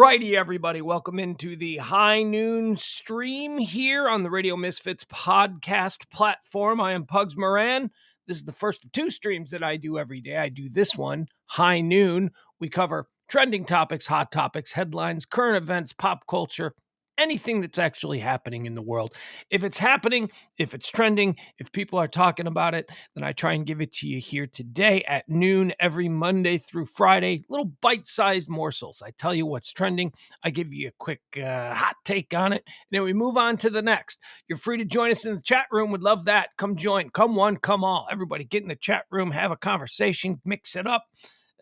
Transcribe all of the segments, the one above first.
righty, everybody. Welcome into the high noon stream here on the Radio Misfits podcast platform. I am Pugs Moran. This is the first of two streams that I do every day. I do this one, high noon. We cover trending topics, hot topics, headlines, current events, pop culture, anything that's actually happening in the world. If it's happening, if it's trending, if people are talking about it, then I try and give it to you here today at noon every Monday through Friday. Little bite-sized morsels. I tell you what's trending. I give you a quick hot take on it. And then we move on to the next. You're free to join us in the chat room. Would love that. Come join. Come one, come all. Everybody get in the chat room, have a conversation, mix it up.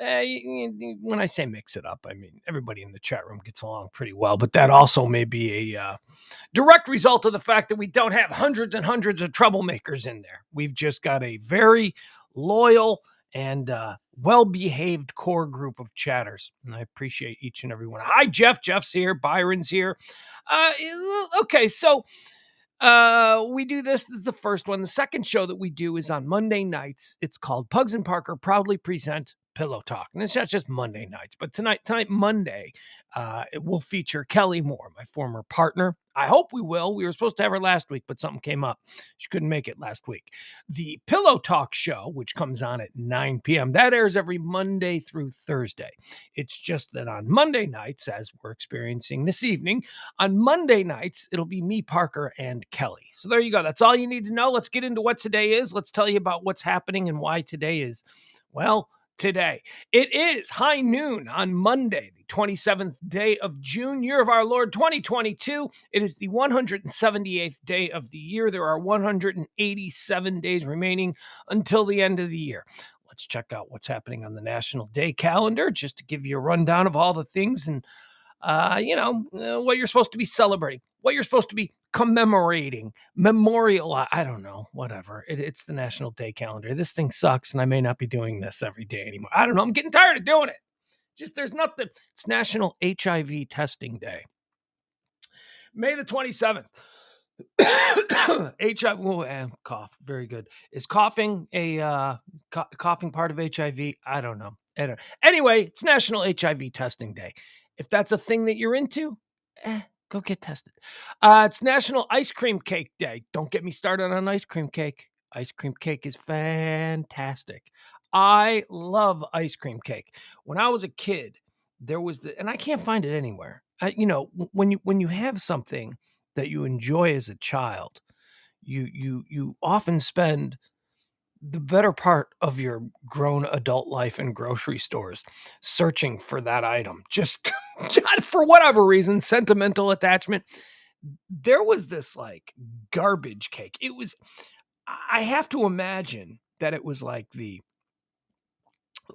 When I say mix it up, I mean everybody in the chat room gets along pretty well, but that also may be a direct result of the fact that we don't have hundreds and hundreds of troublemakers in there. We've just got a very loyal and well-behaved core group of chatters, and I appreciate each and every one. Hi, Jeff. Jeff's here. Byron's here. Okay, so we do this. This is the first one. The second show that we do is on Monday nights. It's called Pugs and Parker proudly present Pillow Talk. And it's not just Monday nights, but tonight, Monday, it will feature Kelly Moore, my former partner. I hope we will. We were supposed to have her last week, but something came up. She couldn't make it last week. The Pillow Talk show, which comes on at 9 p.m., that airs every Monday through Thursday. It's just that on Monday nights, as we're experiencing this evening, on Monday nights, it'll be me, Parker, and Kelly. So there you go. That's all you need to know. Let's get into what today is. Let's tell you about what's happening and why today is, well, today. It is high noon on Monday, the 27th day of June, year of our Lord 2022. It is the 178th day of the year. There are 187 days remaining until the end of the year. Let's check out what's happening on the National Day calendar, just to give you a rundown of all the things and, what you're supposed to be celebrating, what you're supposed to be commemorating, I don't know, whatever. It's the National Day calendar. This thing sucks, and I may not be doing this every day anymore. I don't know. I'm getting tired of doing it. Just there's nothing. It's National HIV Testing Day. May the 27th. HIV, cough. Very good. Is coughing a coughing part of HIV? I don't know. Anyway, it's National HIV Testing Day. If that's a thing that you're into, go get tested. It's National Ice Cream Cake Day. Don't get me started on ice cream cake. Ice cream cake is fantastic. I love ice cream cake. When I was a kid, there was and I can't find it anywhere. When you have something that you enjoy as a child, you often spend the better part of your grown adult life in grocery stores searching for that item. Just for whatever reason, sentimental attachment. There was this like garbage cake. I have to imagine that it was like the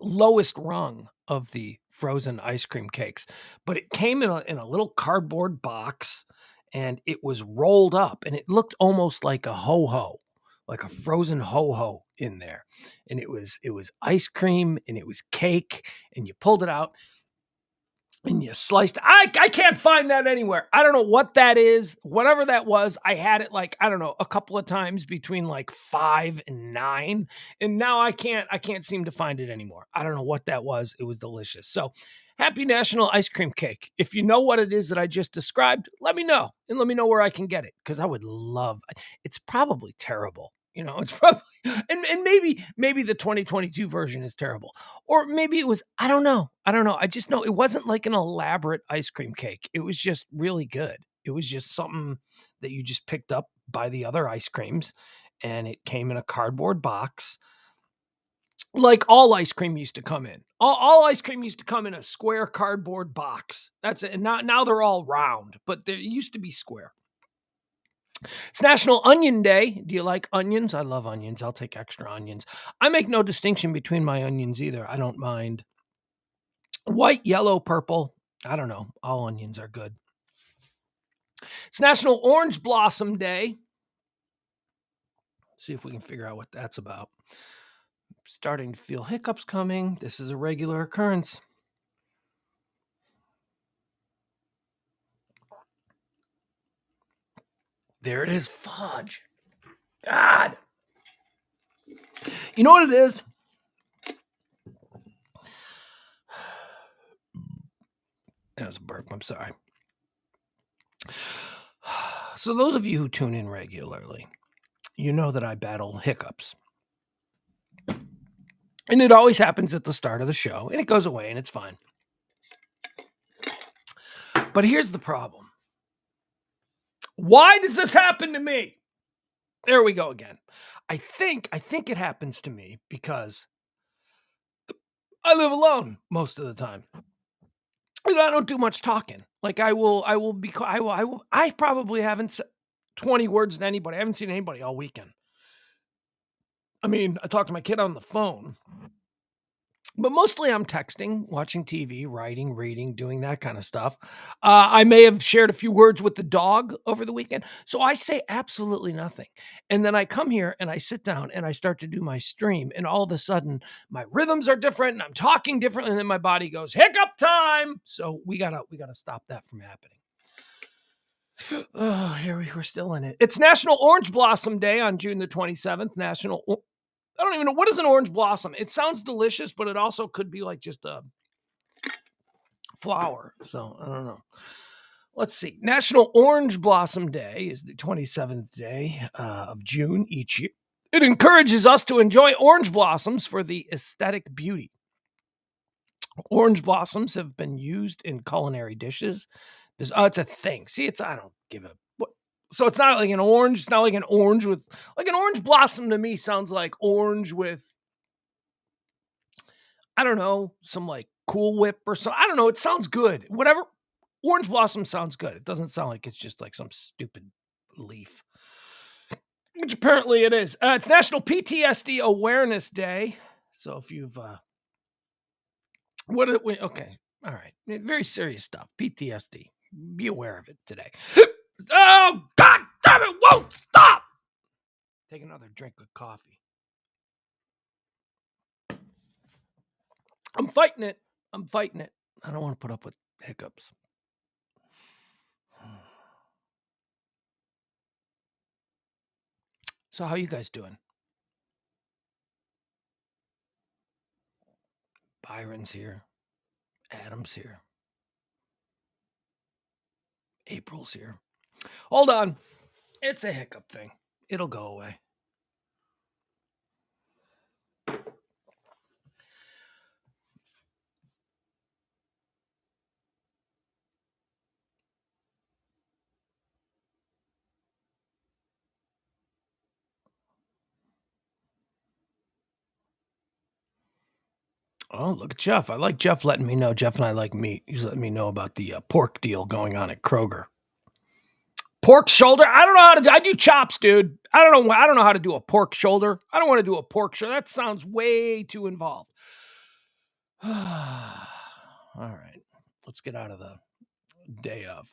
lowest rung of the frozen ice cream cakes, but it came in a little cardboard box, and it was rolled up, and it looked almost like a ho-ho, like a frozen ho-ho in there. And it was ice cream, and it was cake, and you pulled it out and you sliced. I can't find that anywhere. I don't know what that is. Whatever that was, I had it like, I don't know, a couple of times between like 5 and 9. And now I can't seem to find it anymore. I don't know what that was. It was delicious. So happy National Ice Cream Cake. If you know what it is that I just described, let me know. And let me know where I can get it. Because I would love, it's probably terrible. It's probably, and maybe the 2022 version is terrible. Or maybe it was, I don't know. I just know it wasn't like an elaborate ice cream cake. It was just really good. It was just something that you just picked up by the other ice creams, and it came in a cardboard box. Like all ice cream used to come in. All ice cream used to come in a square cardboard box. That's it. And now they're all round, but they used to be square. It's National Onion Day. Do you like onions? I love onions. I'll take extra onions. I make no distinction between my onions either. I don't mind. White, yellow, purple. I don't know. All onions are good. It's National Orange Blossom Day. See if we can figure out what that's about. Starting to feel hiccups coming. This is a regular occurrence. There it is. Fudge. God. You know what it is? That was a burp. I'm sorry. So those of you who tune in regularly, you know that I battle hiccups. And it always happens at the start of the show, and it goes away, and it's fine. But here's the problem. Why does this happen to me? There we go again. I think it happens to me because I live alone most of the time. And I don't do much talking. Like I probably haven't said 20 words to anybody. I haven't seen anybody all weekend. I mean, I talk to my kid on the phone. But mostly I'm texting, watching TV, writing, reading, doing that kind of stuff. I may have shared a few words with the dog over the weekend. So I say absolutely nothing. And then I come here and I sit down and I start to do my stream. And all of a sudden, my rhythms are different and I'm talking differently. And then my body goes, hiccup time. So we gotta stop that from happening. Oh, we're still in it. It's National Orange Blossom Day on June the 27th. I don't even know. What is an orange blossom? It sounds delicious, but it also could be like just a flower. So I don't know. Let's see. National Orange Blossom Day is the 27th day of June each year. It encourages us to enjoy orange blossoms for the aesthetic beauty. Orange blossoms have been used in culinary dishes. It's a thing. See, I don't give a... So it's not like an orange. It's not like an orange with... Like an orange blossom to me sounds like orange with... I don't know, some like Cool Whip or something. I don't know. It sounds good. Whatever. Orange blossom sounds good. It doesn't sound like it's just like some stupid leaf. Which apparently it is. It's National PTSD Awareness Day. So if you've... okay. All right. Very serious stuff. PTSD. Be aware of it today. Oh, God damn it, won't stop! Take another drink of coffee. I'm fighting it. I don't want to put up with hiccups. So how you guys doing? Byron's here. Adam's here. April's here. Hold on. It's a hiccup thing. It'll go away. Oh, look at Jeff. I like Jeff letting me know. Jeff and I like meat. He's letting me know about the pork deal going on at Kroger. Pork shoulder? I don't know how to do. I do chops, dude. I don't know how to do a pork shoulder. I don't want to do a pork shoulder. That sounds way too involved. All right. Let's get out of the day of.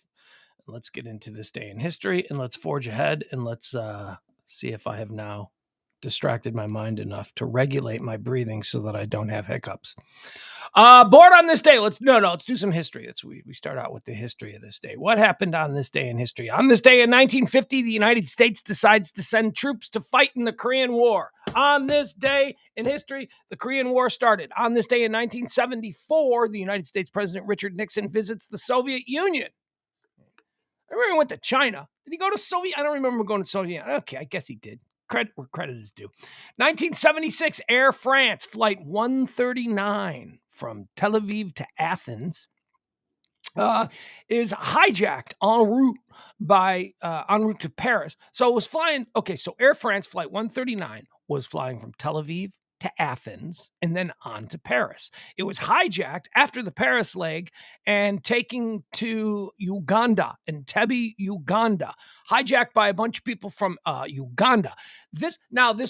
Let's get into this day in history and let's forge ahead and let's see if I have now distracted my mind enough to regulate my breathing so that I don't have hiccups. Bored on this day. Let's do some history. We start out with the history of this day. What happened on this day in history? On this day in 1950, the United States decides to send troops to fight in the Korean War. On this day in history, the Korean War started. On this day in 1974, the United States President Richard Nixon visits the Soviet Union. I remember he went to China. Did he go to Soviet? I don't remember going to Soviet. Okay, I guess he did. Credit where credit is due. 1976, Air France Flight 139 from Tel Aviv to Athens is hijacked en route to Paris. So it was flying. Okay, so Air France Flight 139 was flying from Tel Aviv to Athens and then on to Paris. It was hijacked after the Paris leg and taken to Uganda, Entebbe, Uganda, hijacked by a bunch of people from Uganda. This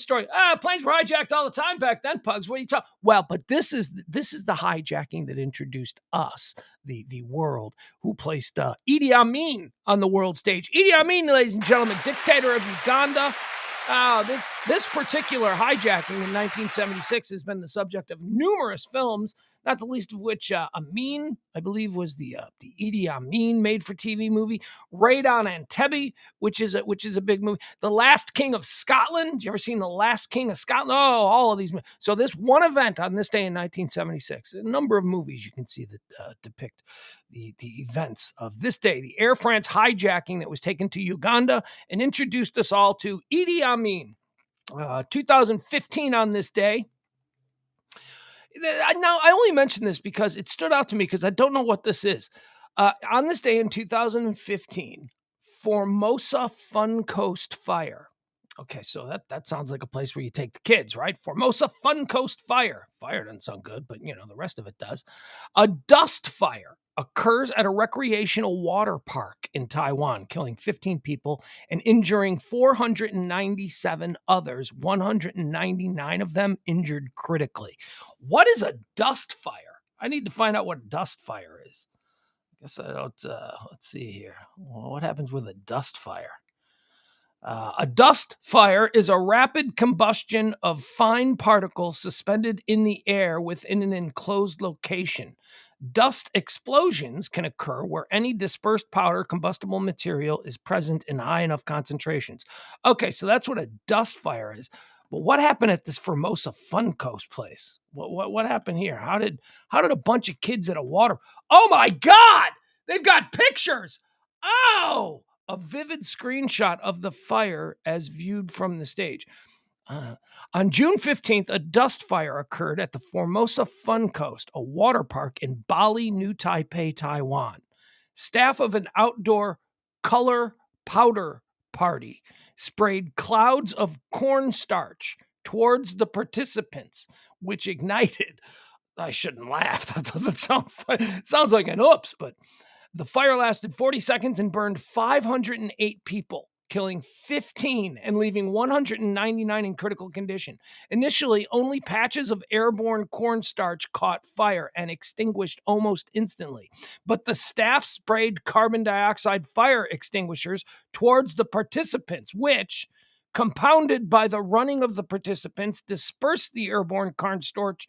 story, planes were hijacked all the time back then, Pugs. What are you talking? Well, but this is the hijacking that introduced us, the world, who placed Idi Amin on the world stage. Idi Amin, ladies and gentlemen, dictator of Uganda. This particular hijacking in 1976 has been the subject of numerous films, not the least of which Amin, I believe, was the Idi Amin made-for-TV movie. Raid on Entebbe, which is a big movie. The Last King of Scotland. You ever seen The Last King of Scotland? Oh, all of these. So this one event on this day in 1976, a number of movies you can see that depict the events of this day. The Air France hijacking that was taken to Uganda and introduced us all to Idi Amin. 2015 on this day. Now, I only mention this because it stood out to me because I don't know what this is. On this day in 2015, Formosa Fun Coast Fire. Okay, so that sounds like a place where you take the kids, right? Formosa Fun Coast Fire. Fire doesn't sound good, but the rest of it does. A dust fire occurs at a recreational water park in Taiwan, killing 15 people and injuring 497 others, 199 of them injured critically. What is a dust fire? I need to find out what a dust fire is. I guess I don't, let's see here. Well, what happens with a dust fire? A dust fire is a rapid combustion of fine particles suspended in the air within an enclosed location. Dust explosions can occur where any dispersed powder combustible material is present in high enough concentrations. Okay, so that's what a dust fire is. But what happened at this Formosa Fun Coast place? What happened here? How did a bunch of kids at a water? Oh my God! They've got pictures. Oh, a vivid screenshot of the fire as viewed from the stage. On June 15th, a dust fire occurred at the Formosa Fun Coast, a water park in Bali, New Taipei, Taiwan. Staff of an outdoor color powder party sprayed clouds of cornstarch towards the participants, which ignited. I shouldn't laugh. That doesn't sound fun. It sounds like an oops, but the fire lasted 40 seconds and burned 508 people, killing 15 and leaving 199 in critical condition. Initially, only patches of airborne cornstarch caught fire and extinguished almost instantly. But the staff sprayed carbon dioxide fire extinguishers towards the participants, which, compounded by the running of the participants, dispersed the airborne cornstarch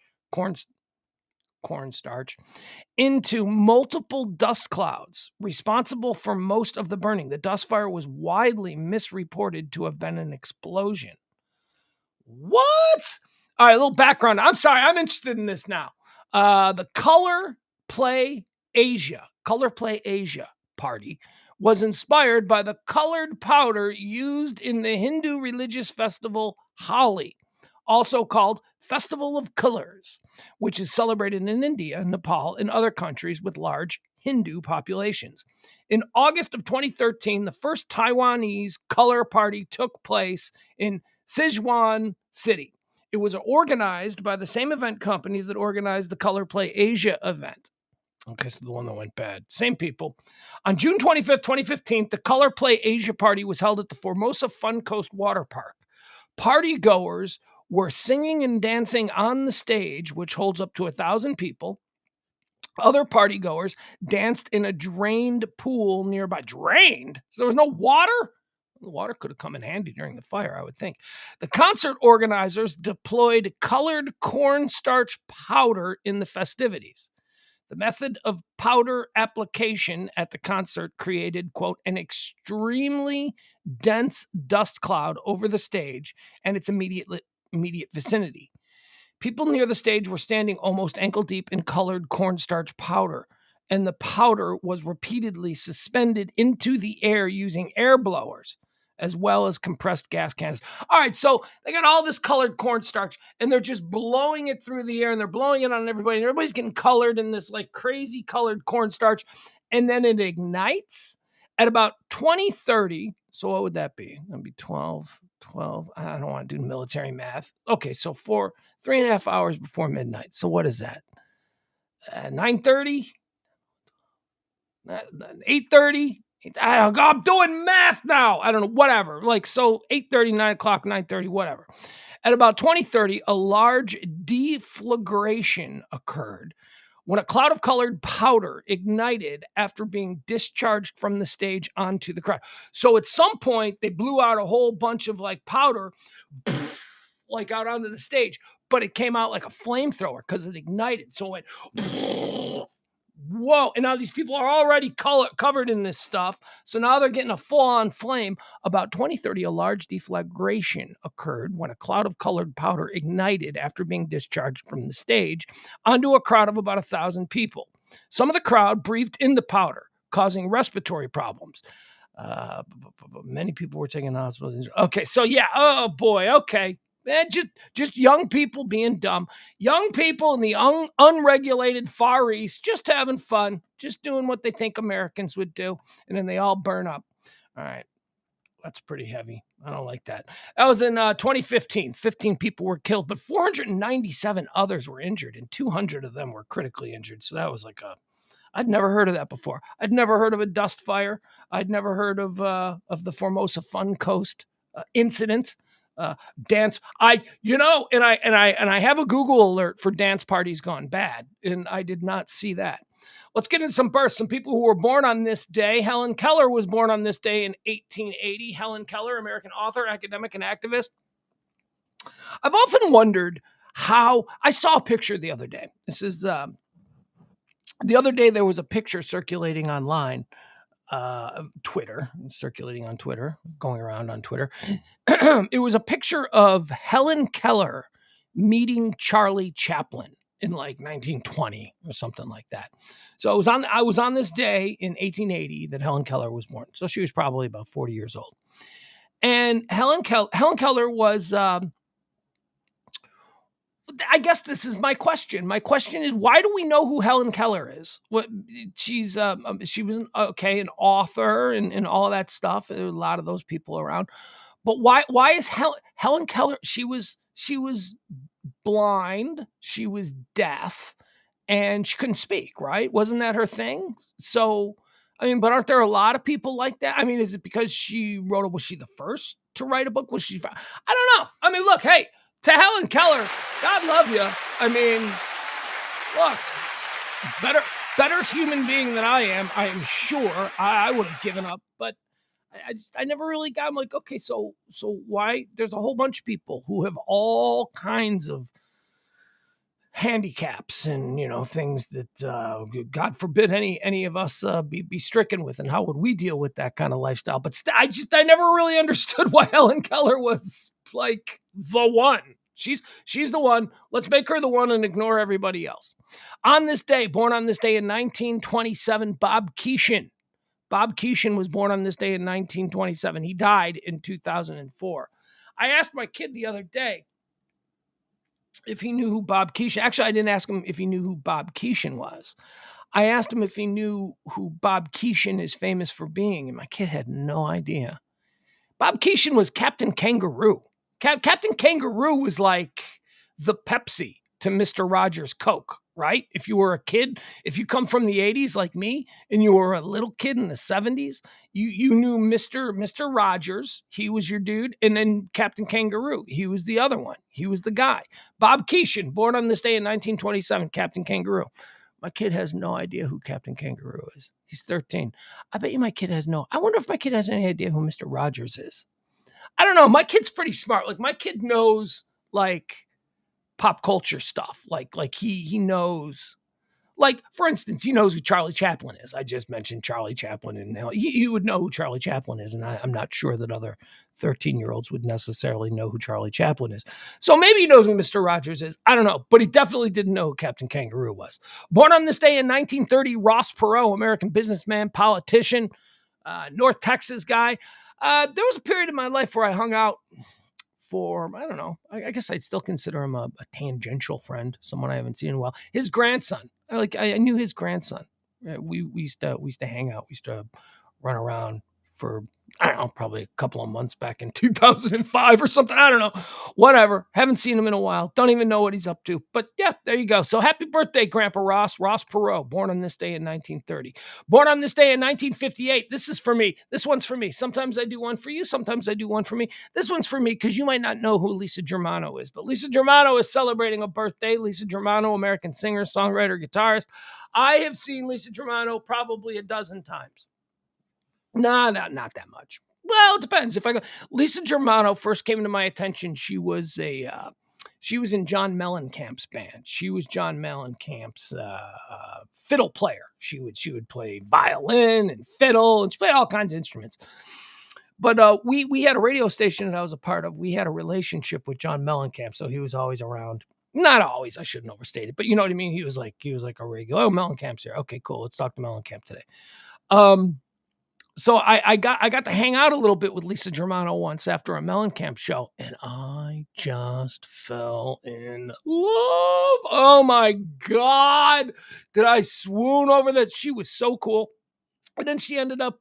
into multiple dust clouds, responsible for most of the burning. The dust fire was widely misreported to have been an explosion. What? All right, a little background. I'm sorry, I'm interested in this now. The Color Play Asia party was inspired by the colored powder used in the Hindu religious festival Holi, also called Festival of Colors, which is celebrated in India, Nepal, and other countries with large Hindu populations. In August of 2013, the first Taiwanese color party took place in Sichuan City. It was organized by the same event company that organized the Color Play Asia event. Okay, so the one that went bad. Same people. On June 25th, 2015, the Color Play Asia party was held at the Formosa Fun Coast Water Park. Party goers were singing and dancing on the stage, which holds up to 1,000 people. Other partygoers danced in a drained pool nearby. Drained? So there was no water? The water could have come in handy during the fire, I would think. The concert organizers deployed colored cornstarch powder in the festivities. The method of powder application at the concert created, quote, an extremely dense dust cloud over the stage and its immediate vicinity. People near the stage were standing almost ankle deep in colored cornstarch powder, and the powder was repeatedly suspended into the air using air blowers, as well as compressed gas cannons. All right, so they got all this colored cornstarch, and they're just blowing it through the air, and they're blowing it on everybody, and everybody's getting colored in this like crazy colored cornstarch, and then it ignites at about 20:30. So what would that be? That'd be 12. I don't want to do military math. Okay, so 3.5 hours before midnight. So what is that? 9:30? 8:30? I'm doing math now. I don't know, whatever. Like, so 8:30, 9 o'clock, 9:30, whatever. At about 20:30, a large deflagration occurred when a cloud of colored powder ignited after being discharged from the stage onto the crowd. So at some point, they blew out a whole bunch of like powder, like out onto the stage, but it came out like a flamethrower because it ignited. So it went, whoa. And now these people are already covered in this stuff. So now they're getting a full-on flame. About 2030, a large deflagration occurred when a cloud of colored powder ignited after being discharged from the stage onto a crowd of about 1,000 people. Some of the crowd breathed in the powder, causing respiratory problems. Many people were taken to hospitals. Okay, so yeah, oh boy, okay. Just young people being dumb. Young people in the unregulated Far East just having fun, just doing what they think Americans would do, and then they all burn up. All right, that's pretty heavy. I don't like that. That was in 2015. 15 people were killed, but 497 others were injured, and 200 of them were critically injured. So that was like I'd never heard of that before. I'd never heard of a dust fire. I'd never heard of the Formosa Fun Coast incident. Dance. I have a Google alert for dance parties gone bad, and I did not see that. Let's get into some births. Some people who were born on this day. Helen Keller was born on this day in 1880. Helen Keller, American author, academic, and activist. I've often wondered how. I saw a picture the other day. This is the other day there was a picture circulating online. Circulating on Twitter, going around on Twitter. It was a picture of Helen Keller meeting Charlie Chaplin in like 1920 or something like that. So I was on this day in 1880 that Helen Keller was born. So she was probably about 40 years old. And Helen Keller was I guess this is my question. My question is, why do we know who Helen Keller is? What she was an author and all of that stuff. There were a lot of those people around. But why is Helen Keller? She was blind, she was deaf, and she couldn't speak, right? Wasn't that her thing? So, I mean, but aren't there a lot of people like that? I mean, is it because she wrote was she the first to write a book? Was she? I don't know. I mean, look, hey, to Helen Keller, God love you. I mean, look, better human being than I am sure. I would have given up, but I never really got. I'm like, okay, so why? There's a whole bunch of people who have all kinds of handicaps and things that God forbid any of us be stricken with, and how would we deal with that kind of lifestyle? But I never really understood why Helen Keller was like the one. She's the one. Let's make her the one and ignore everybody else. On this day, born on this day in 1927, Bob Keeshan. Bob Keeshan was born on this day in 1927. He died in 2004. I asked my kid the other day if he knew who Bob Keeshan. Actually, I didn't ask him if he knew who Bob Keeshan was. I asked him if he knew who Bob Keeshan is famous for being, and my kid had no idea. Bob Keeshan was Captain Kangaroo. Captain Kangaroo was like the Pepsi to Mr. Rogers' Coke, right? If you were a kid, if you come from the 80s like me, and you were a little kid in the 70s, you knew Mr. Rogers, he was your dude, and then Captain Kangaroo, he was the other one. He was the guy. Bob Keeshan, born on this day in 1927, Captain Kangaroo. My kid has no idea who Captain Kangaroo is. He's 13. I bet you my kid I wonder if my kid has any idea who Mr. Rogers is. I don't know. My kid's pretty smart. Like, my kid knows, like, pop culture stuff. Like he knows, like, for instance, he knows who Charlie Chaplin is. I just mentioned Charlie Chaplin, and he would know who Charlie Chaplin is, and I'm not sure that other 13-year-olds would necessarily know who Charlie Chaplin is. So maybe he knows who Mr. Rogers is. I don't know, but he definitely didn't know who Captain Kangaroo was. Born on this day in 1930, Ross Perot, American businessman, politician, North Texas guy. There was a period in my life where I hung out for, I don't know, I guess I'd still consider him a tangential friend, someone I haven't seen in a while. His grandson, I knew his grandson. We used to hang out. We used to run around for, I don't know, probably a couple of months back in 2005 or something. I don't know. Whatever. Haven't seen him in a while. Don't even know what he's up to. But yeah, there you go. So happy birthday, Grandpa Ross. Ross Perot, born on this day in 1930. Born on this day in 1958. This is for me. This one's for me. Sometimes I do one for you. Sometimes I do one for me. This one's for me because you might not know who Lisa Germano is. But Lisa Germano is celebrating a birthday. Lisa Germano, American singer, songwriter, guitarist. I have seen Lisa Germano probably a dozen times. Nah, not that much. Well, it depends. If I go, Lisa Germano first came to my attention. She was in John Mellencamp's band. She was John Mellencamp's fiddle player. She would play violin and fiddle, and she played all kinds of instruments. But we had a radio station that I was a part of. We had a relationship with John Mellencamp, so he was always around. Not always, I shouldn't overstate it, but you know what I mean? He was like a regular. Oh, Mellencamp's here. Okay, cool. Let's talk to Mellencamp today. So I got to hang out a little bit with Lisa Germano once after a Mellencamp show, and I just fell in love. Oh my God. Did I swoon over that? She was so cool. And then she ended up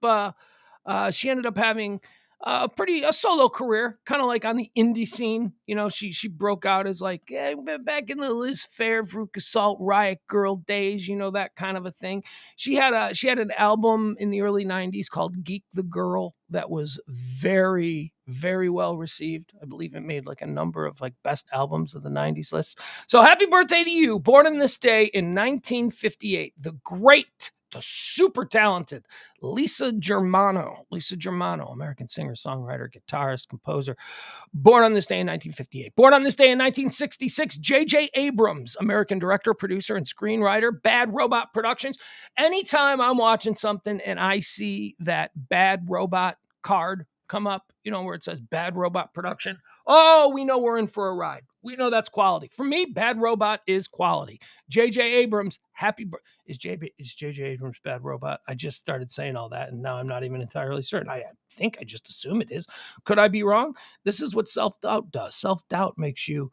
having a solo career, kind of like on the indie scene. You know, she broke out as like back in the Liz Fair, Veruca Salt, Riot Girl days, you know, that kind of a thing. She had an album in the early 90s called Geek the Girl that was very, very well received. I believe it made like a number of like best albums of the 90s lists. So happy birthday to you. Born on this day in 1958, the super talented Lisa Germano, American singer, songwriter, guitarist, composer, born on this day in 1958. Born on this day in 1966, J.J. Abrams, American director, producer, and screenwriter, Bad Robot Productions. Anytime I'm watching something and I see that Bad Robot card come up, you know, where it says Bad Robot Production, oh, we know we're in for a ride. We know that's quality. For me, Bad Robot is quality. J.J. Abrams, happy birthday. Is J.J. Abrams Bad Robot? I just started saying all that, and now I'm not even entirely certain. I think I just assume it is. Could I be wrong? This is what self-doubt does. Self-doubt makes you...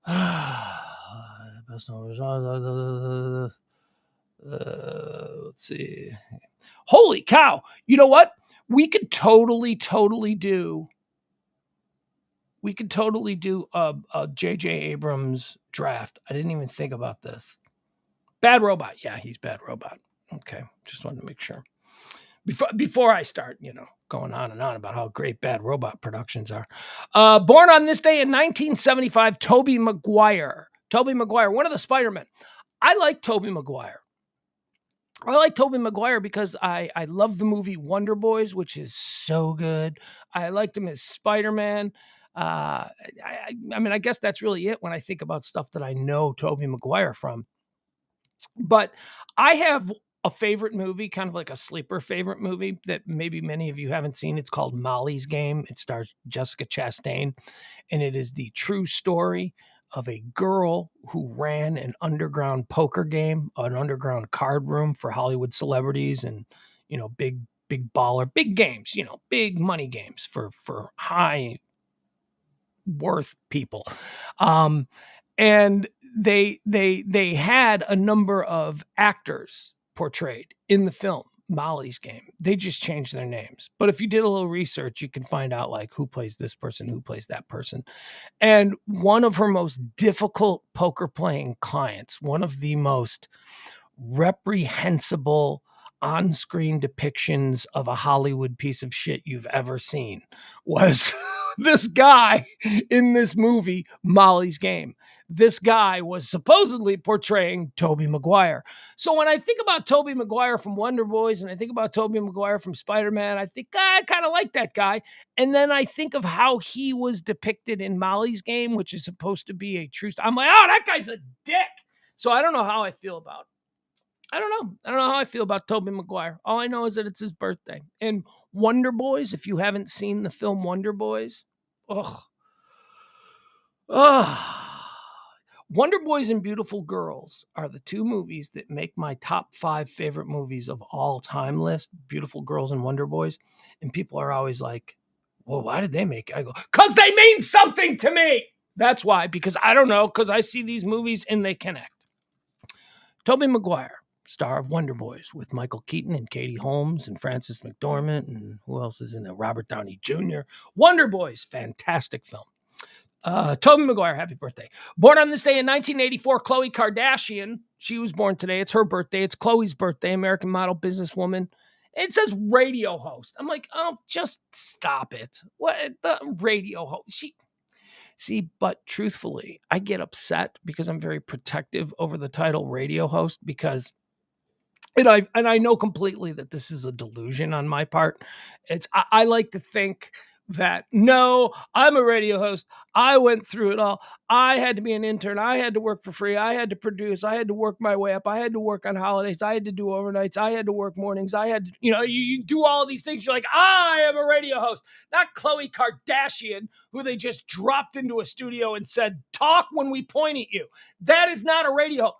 let's see. Holy cow. You know what? We could totally do a J.J. Abrams draft. I didn't even think about this. Bad Robot. Yeah, he's Bad Robot. Okay, just wanted to make sure. Before I start, you know, going on and on about how great Bad Robot Productions are. Born on this day in 1975, Tobey Maguire. Tobey Maguire, one of the Spider-Men. I like Tobey Maguire. Because I love the movie Wonder Boys, which is so good. I liked him as Spider-Man. I mean, I guess that's really it when I think about stuff that I know Tobey Maguire from. But I have a favorite movie, kind of like a sleeper favorite movie that maybe many of you haven't seen. It's called Molly's Game. It stars Jessica Chastain, and it is the true story of a girl who ran an underground poker game, an underground card room for Hollywood celebrities and, you know, big baller, big games, you know, big money games for high worth people. And they had a number of actors portrayed in the film Molly's Game. They just changed their names. But if you did a little research, you can find out like who plays this person, who plays that person. And one of her most difficult poker playing clients, one of the most reprehensible on-screen depictions of a Hollywood piece of shit you've ever seen, was this guy in this movie, Molly's Game. This guy was supposedly portraying Tobey Maguire. So when I think about Tobey Maguire from Wonder Boys and I think about Tobey Maguire from Spider-Man, I think, I kind of like that guy. And then I think of how he was depicted in Molly's Game, which is supposed to be a true story. I'm like, oh, that guy's a dick. So I don't know how I feel about it. I don't know how I feel about Tobey Maguire. All I know is that it's his birthday. And Wonder Boys, if you haven't seen the film Wonder Boys, Wonder Boys and Beautiful Girls are the two movies that make my top 5 favorite movies of all time list. Beautiful Girls and Wonder Boys. And people are always like, well, why did they make it? I go, because they mean something to me. That's why, because I don't know, because I see these movies and they connect. Tobey Maguire, star of Wonder Boys, with Michael Keaton and Katie Holmes and Frances McDormand, and who else is in there? Robert Downey Jr. Wonder Boys, fantastic film. Tobey Maguire, happy birthday. Born on this day in 1984, Khloe Kardashian. She was born today. It's her birthday. It's Khloe's birthday, American model, businesswoman. It says radio host. I'm like, oh, just stop it. What? The radio host? But truthfully, I get upset because I'm very protective over the title radio host, because And I know completely that this is a delusion on my part. I like to think that, no, I'm a radio host. I went through it all. I had to be an intern. I had to work for free. I had to produce. I had to work my way up. I had to work on holidays. I had to do overnights. I had to work mornings. I had to, you do all these things. You're like, I am a radio host, not Khloe Kardashian, who they just dropped into a studio and said, talk when we point at you. That is not a radio.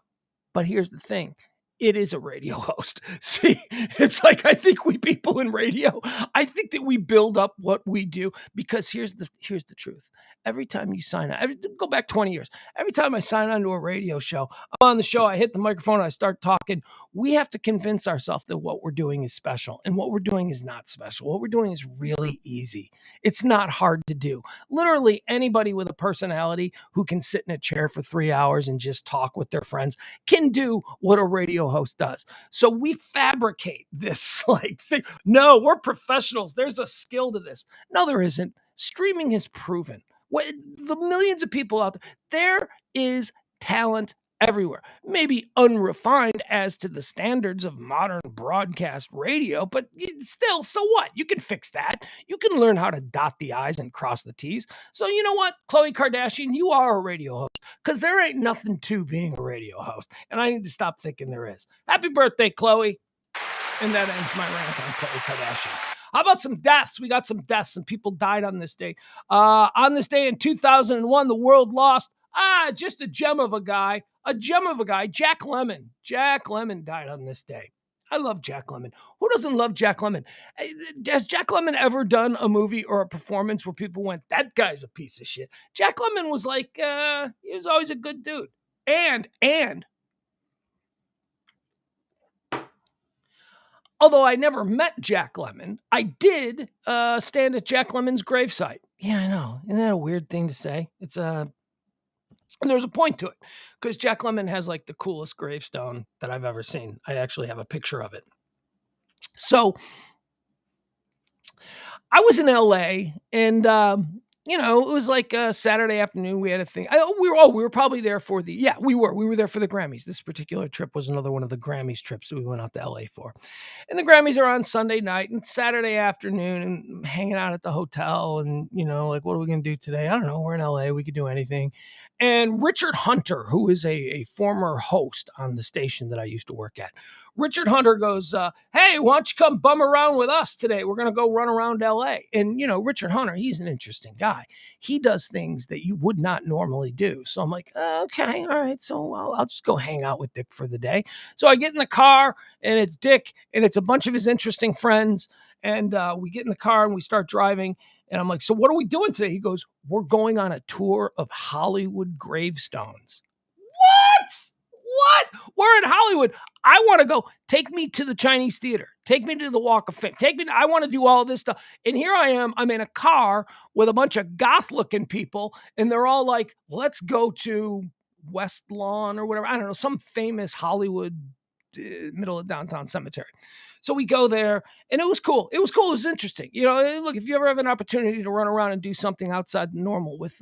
But here's the thing. It is a radio host. See, it's like, I think we people in radio, I think that we build up what we do, because here's the truth. Every time you sign on, go back 20 years, every time I sign on to a radio show, I'm on the show, I hit the microphone, I start talking. We have to convince ourselves that what we're doing is special, and what we're doing is not special. What we're doing is really easy. It's not hard to do. Literally anybody with a personality who can sit in a chair for 3 hours and just talk with their friends can do what a radio host does. So we fabricate this thing. No, we're professionals. There's a skill to this. No, there isn't. Streaming has proven. The millions of people out there is talent everywhere. Maybe unrefined as to the standards of modern broadcast radio, but still, so what? You can fix that. You can learn how to dot the I's and cross the T's. So you know what, Khloe Kardashian, you are a radio host, because there ain't nothing to being a radio host, and I need to stop thinking there is. Happy birthday, Khloe. And that ends my rant on Khloe Kardashian. How about some deaths? We got some deaths. Some people died on this day. On this day in 2001, the world lost just a gem of a guy. Jack Lemmon. Jack Lemmon died on this day. I love Jack Lemmon. Who doesn't love Jack Lemmon? Has Jack Lemmon ever done a movie or a performance where people went, that guy's a piece of shit? Jack Lemmon was like, he was always a good dude. And although I never met Jack Lemmon, I did stand at Jack Lemmon's gravesite. Yeah, I know. Isn't that a weird thing to say? It's there's a point to it, because Jack Lemmon has like the coolest gravestone that I've ever seen. I actually have a picture of it. So I was in LA, and it was like a Saturday afternoon. We had a thing. We were probably there for we were there for the Grammys. This particular trip was another one of the Grammys trips that we went out to LA for. And the Grammys are on Sunday night and Saturday afternoon, and hanging out at the hotel, and like, what are we going to do today? I don't know. We're in LA. We could do anything. And Richard Hunter, who is a former host on the station that I used to work at, Richard Hunter goes, hey, why don't you come bum around with us today? We're going to go run around LA. And, Richard Hunter, he's an interesting guy. He does things that you would not normally do. So I'm like, okay, all right. So I'll just go hang out with Dick for the day. So I get in the car, and it's Dick, and it's a bunch of his interesting friends. And we get in the car and we start driving. And I'm like, so what are we doing today? He goes, we're going on a tour of Hollywood gravestones. What? We're in Hollywood. I want to go. Take me to the Chinese Theater. Take me to the Walk of Fame. I want to do all this stuff. And here I am. I'm in a car with a bunch of goth-looking people, and they're all like, let's go to West Lawn or whatever. I don't know, some famous Hollywood middle of downtown cemetery. So we go there, and it was cool. It was interesting. Look, if you ever have an opportunity to run around and do something outside the normal with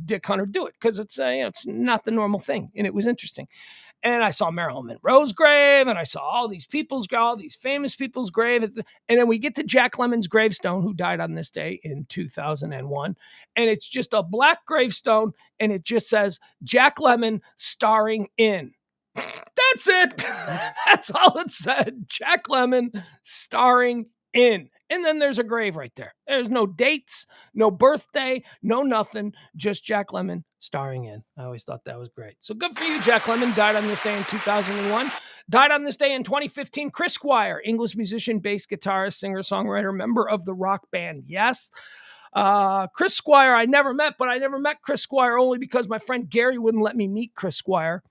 Dick Hunter, do it, because it's it's not the normal thing, and it was interesting. And I saw Marilyn Monroe's grave, and I saw all these famous people's grave. And then we get to Jack Lemmon's gravestone, who died on this day in 2001. And it's just a black gravestone, and it just says, Jack Lemmon starring in. That's it. That's all it said. Jack Lemmon starring in. And then there's a grave right there. There's no dates, no birthday, no nothing. Just Jack Lemmon starring in. I always thought that was great. So good for you, Jack Lemmon. Died on this day in 2001. Died on this day in 2015. Chris Squire, English musician, bass guitarist, singer-songwriter, member of the rock band Yes. Chris Squire I never met, but I never met Chris Squire only because my friend Gary wouldn't let me meet Chris Squire.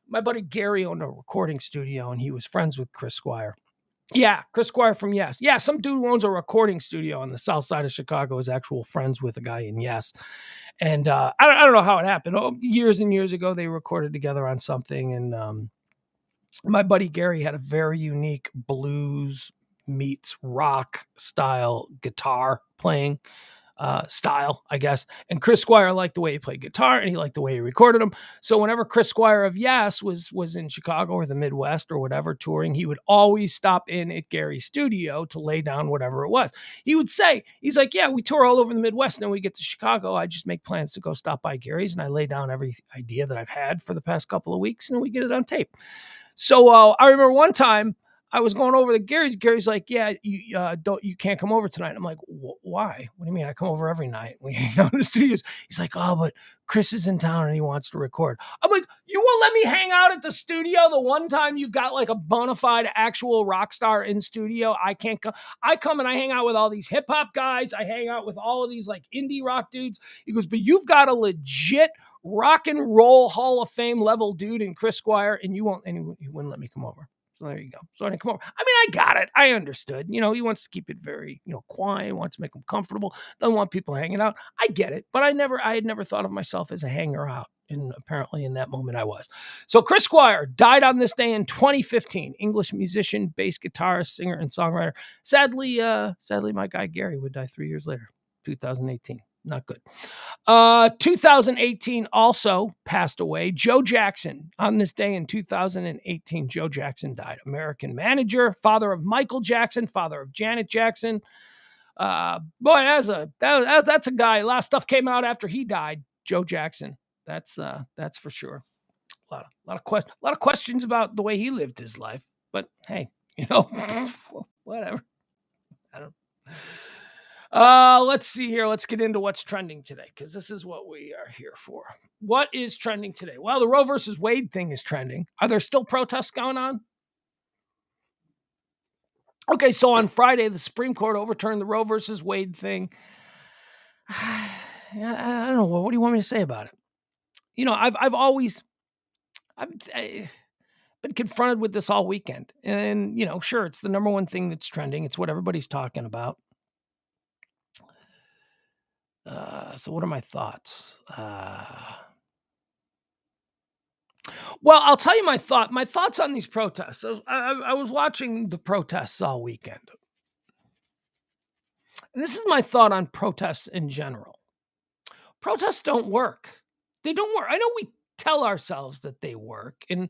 My buddy Gary owned a recording studio, and he was friends with Chris Squire. Yeah, Chris Squire from Yes. Yeah, some dude who owns a recording studio on the south side of Chicago is actual friends with a guy in Yes. And I don't know how it happened. Years and years ago, they recorded together on something. And my buddy Gary had a very unique blues meets rock style guitar playing. style, I guess. And Chris Squire liked the way he played guitar, and he liked the way he recorded them. So whenever Chris Squire of Yes was in Chicago or the Midwest or whatever touring, he would always stop in at Gary's studio to lay down whatever it was. He would say, he's like, yeah, we tour all over the Midwest, and then we get to Chicago. I just make plans to go stop by Gary's, and I lay down every idea that I've had for the past couple of weeks, and we get it on tape. So I remember one time I was going over to Gary's. Gary's like, yeah, you can't come over tonight. I'm like, why? What do you mean? I come over every night. We hang out in the studios. He's like, oh, but Chris is in town and he wants to record. I'm like, you won't let me hang out at the studio the one time you've got like a bona fide actual rock star in studio? I can't come. I come and I hang out with all these hip hop guys. I hang out with all of these like indie rock dudes. He goes, but you've got a legit rock and roll Hall of Fame level dude in Chris Squire, and you wouldn't let me come over. So there you go. So I didn't come over. I mean, I got it. I understood. He wants to keep it very, quiet, wants to make them comfortable, doesn't want people hanging out. I get it. But I had never thought of myself as a hanger out. And apparently in that moment I was. So Chris Squire died on this day in 2015. English musician, bass guitarist, singer, and songwriter. Sadly, my guy Gary would die 3 years later, 2018. Not good. 2018 also passed away. Joe Jackson. On this day in 2018, Joe Jackson died. American manager, father of Michael Jackson, father of Janet Jackson. Boy, that's a guy. A lot of stuff came out after he died. Joe Jackson. That's for sure. A lot of questions about the way he lived his life. But hey, whatever. I don't. Let's see here. Let's get into what's trending today, because this is what we are here for. What is trending today? Well, the Roe versus Wade thing is trending. Are there still protests going on? Okay, so on Friday, the Supreme Court overturned the Roe versus Wade thing. I don't know. What do you want me to say about it? I've been confronted with this all weekend. And, sure, it's the number one thing that's trending. It's what everybody's talking about. So what are my thoughts? Well, I'll tell you my thoughts on these protests. So I was watching the protests all weekend. And this is my thought on protests in general. Protests don't work. They don't work. I know we tell ourselves that they work. And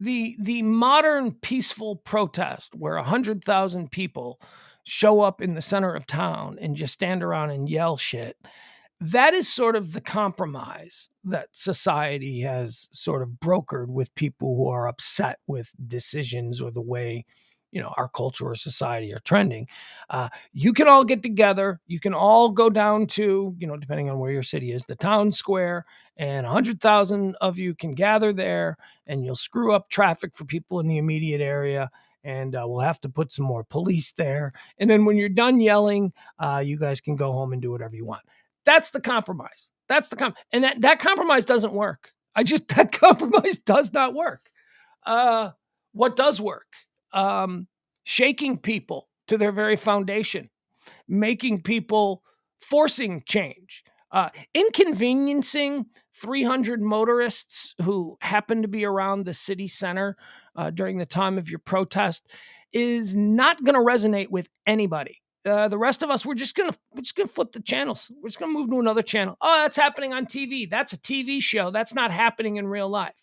the modern peaceful protest where 100,000 people show up in the center of town and just stand around and yell shit, that is sort of the compromise that society has sort of brokered with people who are upset with decisions or the way, our culture or society are trending. You can all get together. You can all go down to, depending on where your city is, the town square, and 100,000 of you can gather there, and you'll screw up traffic for people in the immediate area. And we'll have to put some more police there. And then when you're done yelling, you guys can go home and do whatever you want. That's the compromise. And that compromise doesn't work. That compromise does not work. What does work? Shaking people to their very foundation, making people, forcing change, inconveniencing 300 motorists who happen to be around the city center during the time of your protest is not going to resonate with anybody. The rest of us, we're just gonna flip the channels. We're just gonna move to another channel. Oh, that's happening on TV. That's a TV show. That's not happening in real life.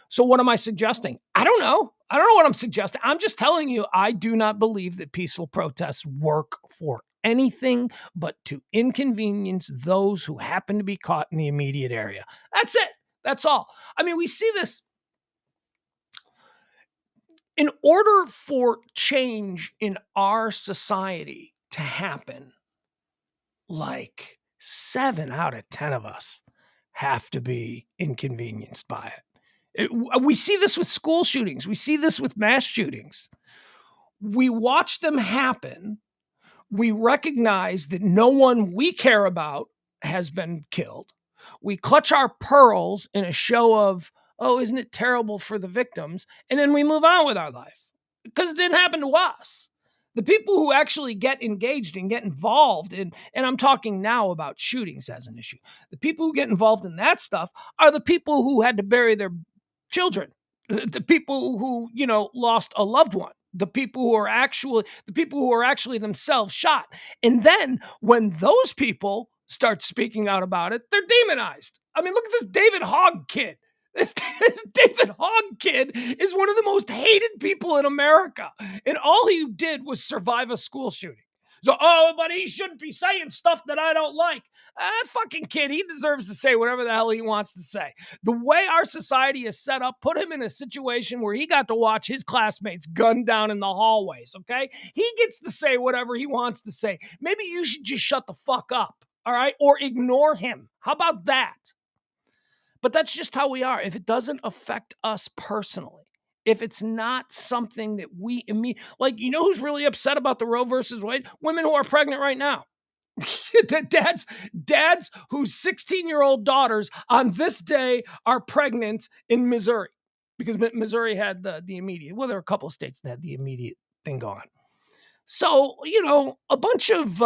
So what am I suggesting? I don't know. I don't know what I'm suggesting. I'm just telling you, I do not believe that peaceful protests work for anything but to inconvenience those who happen to be caught in the immediate area. That's it. That's all. I mean, we see this. In order for change in our society to happen, like 7 out of 10 of us have to be inconvenienced by it. We see this with school shootings. We see this with mass shootings. We watch them happen. We recognize that no one we care about has been killed. We clutch our pearls in a show of, oh, isn't it terrible for the victims? And then we move on with our life because it didn't happen to us. The people who actually get engaged and get involved in, and I'm talking now about shootings as an issue, the people who get involved in that stuff are the people who had to bury their children, the people who, lost a loved one the people who are actually themselves shot. And then when those people start speaking out about it, they're demonized. I mean, look at this David Hogg kid. This David Hogg kid is one of the most hated people in America. And all he did was survive a school shooting. So, oh, but he shouldn't be saying stuff that I don't like. That fucking kid, he deserves to say whatever the hell he wants to say. The way our society is set up put him in a situation where he got to watch his classmates gunned down in the hallways, okay? He gets to say whatever he wants to say. Maybe you should just shut the fuck up, all right? Or ignore him. How about that? But that's just how we are. If it doesn't affect us personally, if it's not something that we like, you know who's really upset about the Roe versus Wade? Women who are pregnant right now. dads whose 16-year-old daughters on this day are pregnant in Missouri, because Missouri had the immediate, well, there are a couple of states that had the immediate thing going on. So, a bunch of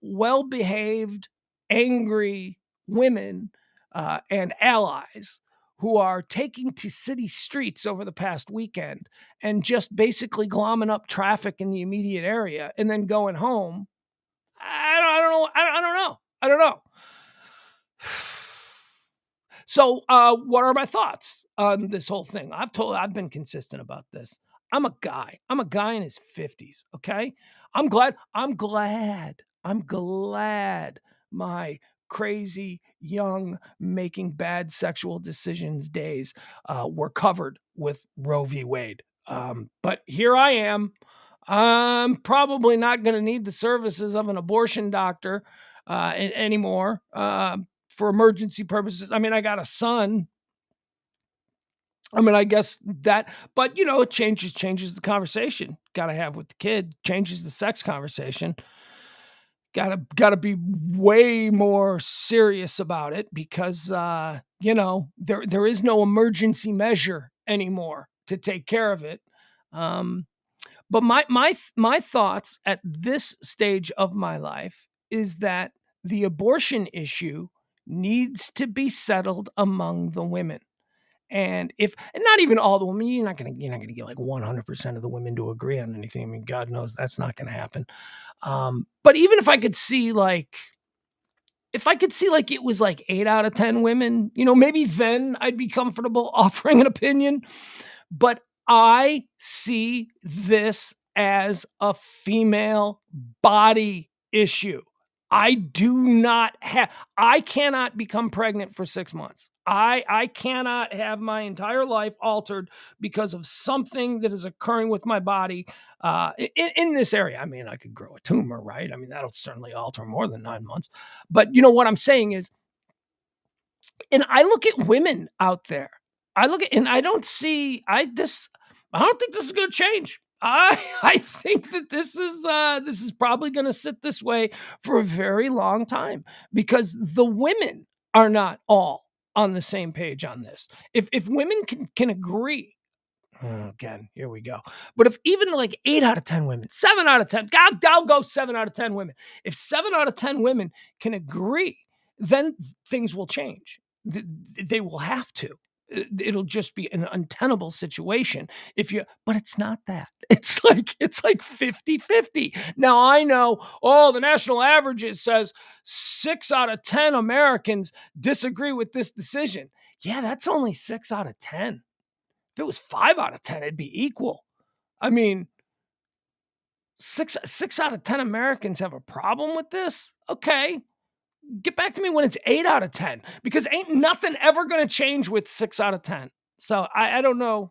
well-behaved, angry women and allies who are taking to city streets over the past weekend and just basically glomming up traffic in the immediate area and then going home. I don't know. So, what are my thoughts on this whole thing? I've been consistent about this. I'm a guy in his 50s. Okay. I'm glad my crazy young making bad sexual decisions days were covered with Roe v. Wade. But here I am. I'm probably not going to need the services of an abortion doctor anymore for emergency purposes. I mean, I got a son. I mean, I guess that, but it changes the conversation. Got to have with the kid. Changes the sex conversation. Got to be way more serious about it because there is no emergency measure anymore to take care of it. But my thoughts at this stage of my life is that the abortion issue needs to be settled among the women. And not even all the women, you're not gonna get like 100% of the women to agree on anything. I mean, God knows that's not gonna happen. But even if I could see like it was like 8 out of 10 women, maybe then I'd be comfortable offering an opinion. But I see this as a female body issue. I cannot become pregnant for 6 months. I cannot have my entire life altered because of something that is occurring with my body in this area. I mean, I could grow a tumor, right? I mean, that'll certainly alter more than 9 months. But what I'm saying is, and I look at women out there. And I don't think this is going to change. I think that this is probably going to sit this way for a very long time because the women are not all on the same page on this. If women can agree, again, here we go. But if even like 8 out of 10 women, 7 out of 10, I'll go 7 out of 10 women. If 7 out of 10 women can agree, then things will change. They will have to. It'll just be an untenable situation but it's not that. It's like 50-50. Now I know, the national averages says 6 out of 10 Americans disagree with this decision. Yeah, that's only 6 out of 10. If it was 5 out of 10, it'd be equal. I mean, 6 out of 10 Americans have a problem with this. Okay. Get back to me when it's 8 out of 10, because ain't nothing ever going to change with 6 out of 10. So I don't know.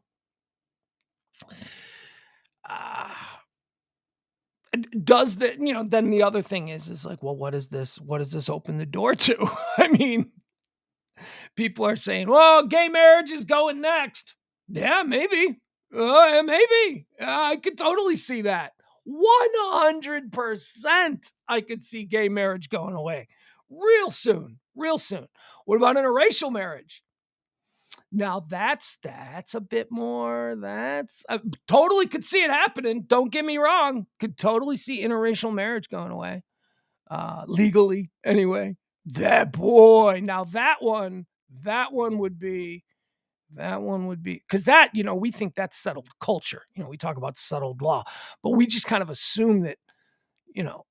Does the, then the other thing is like, well, what does this open the door to? I mean, people are saying, well, gay marriage is going next. Yeah, maybe. Maybe. I could totally see that. 100% I could see gay marriage going away real soon. What about interracial marriage? Now that's a bit more, I totally could see it happening. Don't get me wrong. Could totally see interracial marriage going away. Legally anyway. That one would be That one would be because that, we think that's settled culture. We talk about settled law, but we just kind of assume that,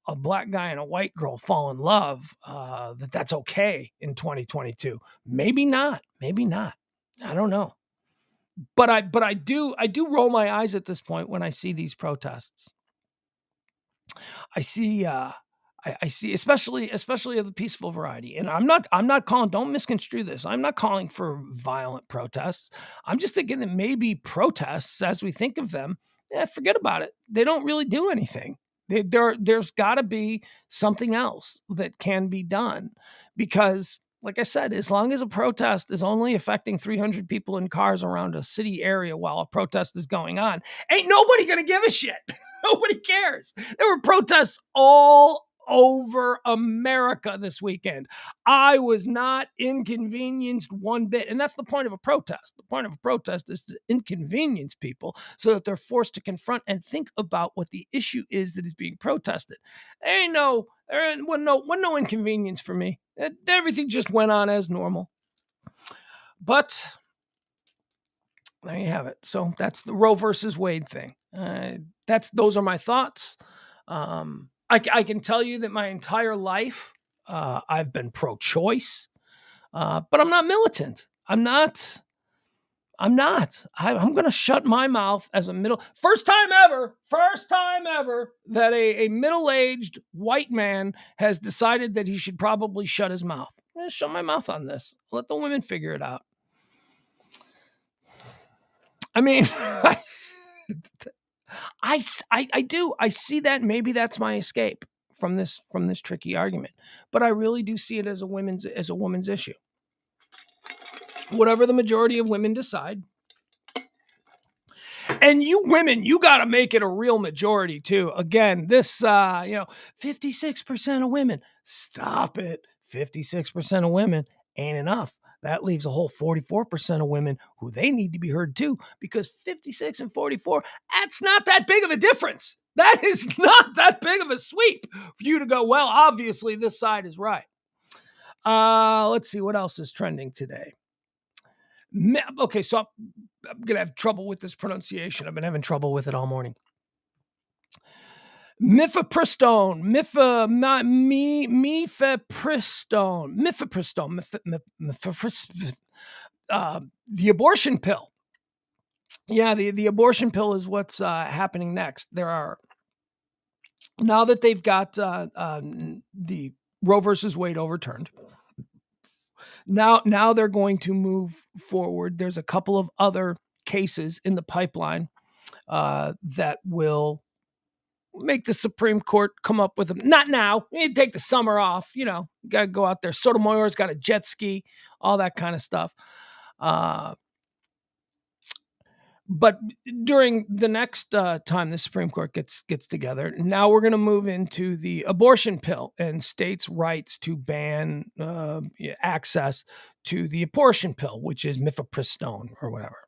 a black guy and a white girl fall in love, that's okay in 2022. Maybe not. Maybe not. I don't know. But I do roll my eyes at this point when I see these protests. I see I see especially of the peaceful variety. And I'm not calling, don't misconstrue this. I'm not calling for violent protests. I'm just thinking that maybe protests as we think of them, forget about it. They don't really do anything. There's got to be something else that can be done because like I said, as long as a protest is only affecting 300 people in cars around a city area while a protest is going on, ain't nobody going to give a shit. Nobody cares. There were protests all over America this weekend. I was not inconvenienced one bit. And that's the point of a protest. The point of a protest is to inconvenience people so that they're forced to confront and think about what the issue is that is being protested. There wasn't no inconvenience for me. Everything just went on as normal. But there you have it. So that's the Roe versus Wade thing. Those are my thoughts. I can tell you that my entire life I've been pro-choice, but I'm not militant. I'm going to shut my mouth as first time ever that a middle-aged white man has decided that he should probably shut his mouth. I'm going to shut my mouth on this. Let the women figure it out. I mean, I do. I see that maybe that's my escape from this tricky argument, but I really do see it as a woman's issue. Whatever the majority of women decide. And you women, you got to make it a real majority too. Again, this 56% of women. Stop it. 56% of women ain't enough. That leaves a whole 44% of women who they need to be heard too, because 56 and 44, that's not that big of a difference. That is not that big of a sweep for you to go, well, obviously this side is right. Let's see what else is trending today. Okay, so I'm going to have trouble with this pronunciation. I've been having trouble with it all morning. Mifepristone, the abortion pill. Yeah, the abortion pill is what's happening next. Now that they've got the Roe versus Wade overturned, now they're going to move forward. There's a couple of other cases in the pipeline that will make the Supreme Court come up with them. Not now. You need to take the summer off. You got to go out there. Sotomayor's got a jet ski, all that kind of stuff. But during the next time the Supreme Court gets together, now we're going to move into the abortion pill and states' rights to ban access to the abortion pill, which is mifepristone or whatever.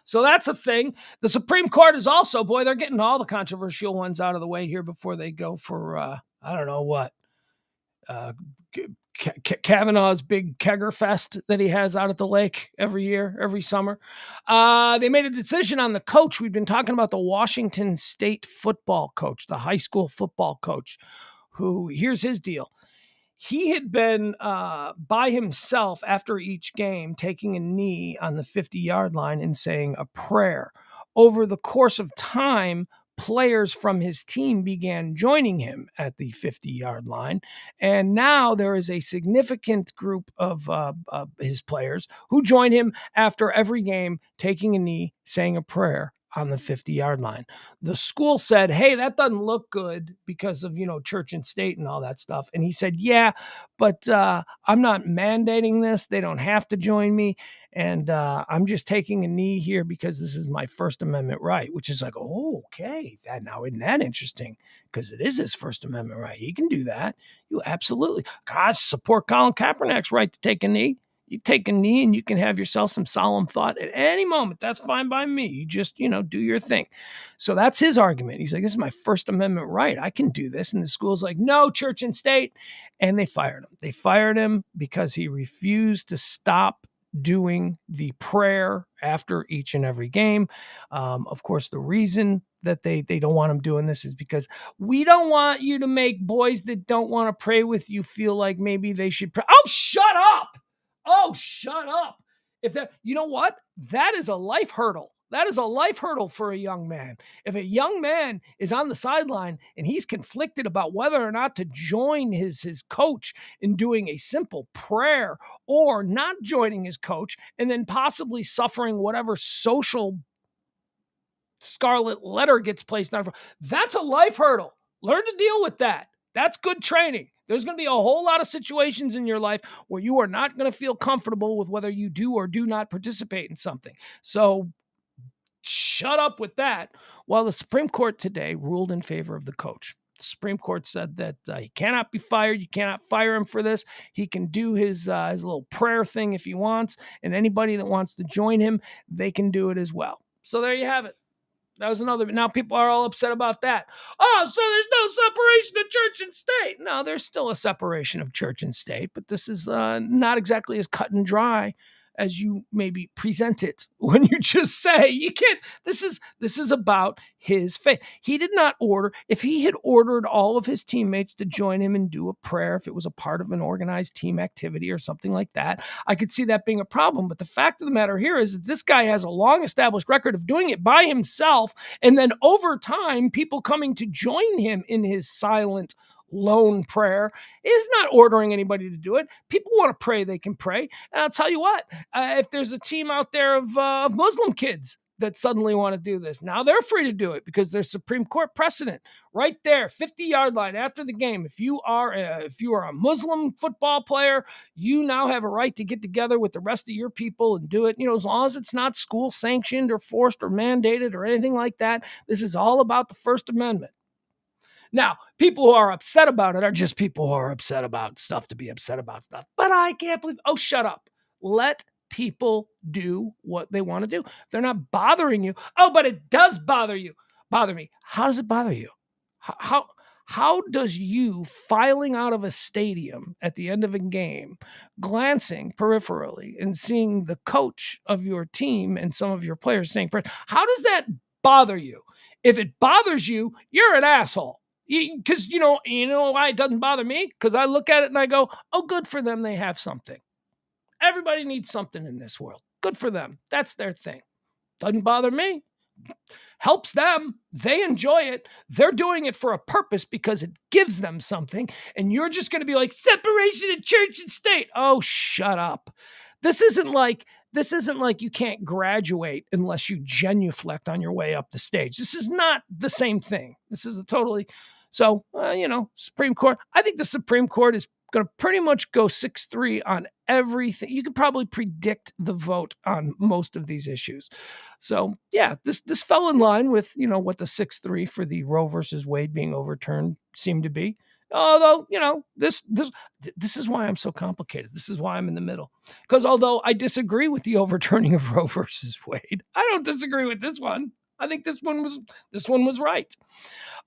So that's a thing. The Supreme Court is also, boy, they're getting all the controversial ones out of the way here before they go for, I don't know what, Kavanaugh's big kegger fest that he has out at the lake every summer. They made a decision on the coach. We've been talking about the Washington State football coach, the high school football coach, who, here's his deal. He had been by himself after each game, taking a knee on the 50-yard line and saying a prayer. Over the course of time, players from his team began joining him at the 50-yard line. And now there is a significant group of his players who join him after every game, taking a knee, saying a prayer on the 50-yard line. The school said, hey, that doesn't look good because of, church and state and all that stuff. And he said, yeah, but I'm not mandating this. They don't have to join me. And I'm just taking a knee here because this is my First Amendment right, which is like, oh, okay. Now, isn't that interesting? Because it is his First Amendment right. He can do that. You absolutely. God, support Collin Kaepernick's right to take a knee. You take a knee and you can have yourself some solemn thought at any moment. That's fine by me. You just, do your thing. So that's his argument. He's like, this is my First Amendment right. I can do this. And the school's like, no, church and state. And they fired him. They fired him because he refused to stop doing the prayer after each and every game. Of course, the reason that they don't want him doing this is because we don't want you to make boys that don't want to pray with you feel like maybe they should pray. Oh, shut up. Oh, shut up. If that, you know what? That is a life hurdle. That is a life hurdle for a young man. If a young man is on the sideline and he's conflicted about whether or not to join his coach in doing a simple prayer or not joining his coach and then possibly suffering whatever social scarlet letter gets placed on, that's a life hurdle. Learn to deal with that. That's good training. There's going to be a whole lot of situations in your life where you are not going to feel comfortable with whether you do or do not participate in something. So shut up with that. Well, the Supreme Court today ruled in favor of the coach. The Supreme Court said that he cannot be fired. You cannot fire him for this. He can do his little prayer thing if he wants, and anybody that wants to join him, they can do it as well. So there you have it. That was another. Now people are all upset about that. Oh, so there's no separation of church and state. No, there's still a separation of church and state, but this is not exactly as cut and dry as you maybe present it when you just say you can't. This is about his faith. He did not order. If he had ordered all of his teammates to join him and do a prayer, if it was a part of an organized team activity or something like that, I could see that being a problem. But the fact of the matter here is that this guy has a long established record of doing it by himself. And then over time, people coming to join him in his silent lone prayer is not ordering anybody to do it. People want to pray, they can pray. And I'll tell you what, if there's a team out there of Muslim kids that suddenly want to do this, now they're free to do it because there's Supreme Court precedent right there, 50-yard line after the game. If you are a Muslim football player, you now have a right to get together with the rest of your people and do it, as long as it's not school sanctioned or forced or mandated or anything like that. This is all about the First Amendment. Now, people who are upset about it are just people who are upset about stuff to be upset about stuff. But I can't believe, oh, shut up. Let people do what they want to do. If they're not bothering you. Oh, but it does bother me. How does it bother you? How does you filing out of a stadium at the end of a game, glancing peripherally and seeing the coach of your team and some of your players saying, how does that bother you? If it bothers you, you're an asshole. Because, you know why it doesn't bother me? Because I look at it and I go, oh, good for them. They have something. Everybody needs something in this world. Good for them. That's their thing. Doesn't bother me. Helps them. They enjoy it. They're doing it for a purpose because it gives them something. And you're just going to be like, separation of church and state. Oh, shut up. This isn't like you can't graduate unless you genuflect on your way up the stage. This is not the same thing. This is a totally... So, Supreme Court, I think the Supreme Court is going to pretty much go 6-3 on everything. You could probably predict the vote on most of these issues. So, yeah, this fell in line with, what the 6-3 for the Roe versus Wade being overturned seemed to be. Although, this is why I'm so complicated. This is why I'm in the middle. Because although I disagree with the overturning of Roe versus Wade, I don't disagree with this one. I think this one was right.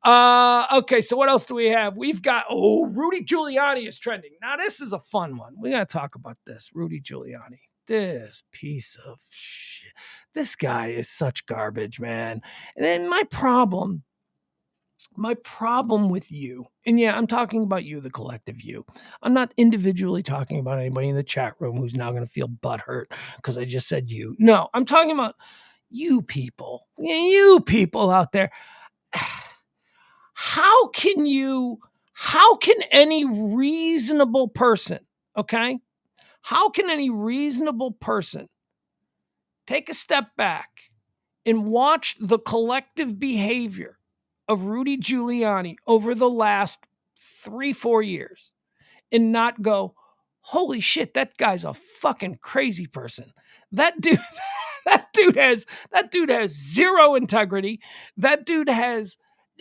Okay, so what else do we have? We've got, Rudy Giuliani is trending. Now, this is a fun one. We got to talk about this. Rudy Giuliani. This piece of shit. This guy is such garbage, man. And then my problem with you, and yeah, I'm talking about you, the collective you. I'm not individually talking about anybody in the chat room who's now going to feel butthurt because I just said you. No, I'm talking about you people out there. How can any reasonable person, okay? How can any reasonable person take a step back and watch the collective behavior of Rudy Giuliani over the last 3-4 years and not go, holy shit, that guy's a fucking crazy person. That dude has zero integrity. That dude has,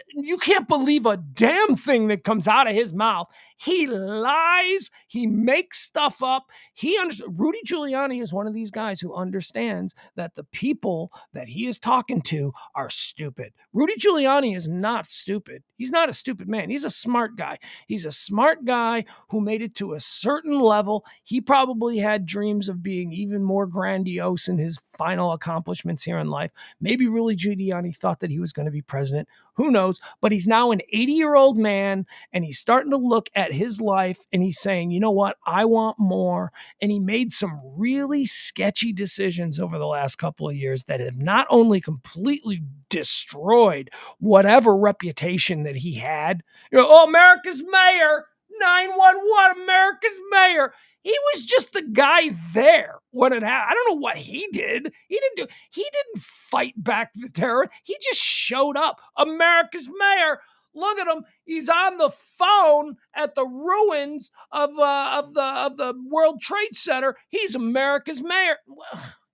you can't believe a damn thing that comes out of his mouth. He lies. He makes stuff up. Rudy Giuliani is one of these guys who understands that the people that he is talking to are stupid. Rudy Giuliani is not stupid. He's not a stupid man. He's a smart guy. He's a smart guy who made it to a certain level. He probably had dreams of being even more grandiose in his final accomplishments here in life. Maybe Rudy Giuliani thought that he was going to be president. Who knows? But he's now an 80-year-old man, and he's starting to look at his life, and he's saying, you know what? I want more. And he made some really sketchy decisions over the last couple of years that have not only completely destroyed whatever reputation that he had. America's mayor, 911, America's mayor. He was just the guy there when it happened. I don't know what he did. He didn't fight back the terror. He just showed up. America's mayor. Look at him. He's on the phone at the ruins of the World Trade Center. He's America's mayor.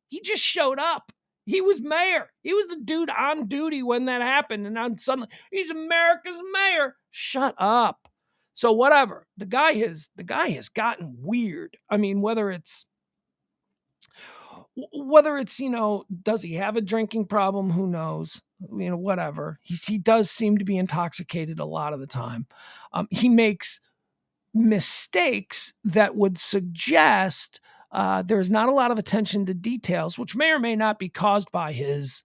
He just showed up. He was mayor. He was the dude on duty when that happened. And then suddenly he's America's mayor. Shut up. So whatever. The guy has gotten weird. I mean, whether it's, does he have a drinking problem? Who knows? Whatever. He does seem to be intoxicated a lot of the time. He makes mistakes that would suggest there's not a lot of attention to details, which may or may not be caused by his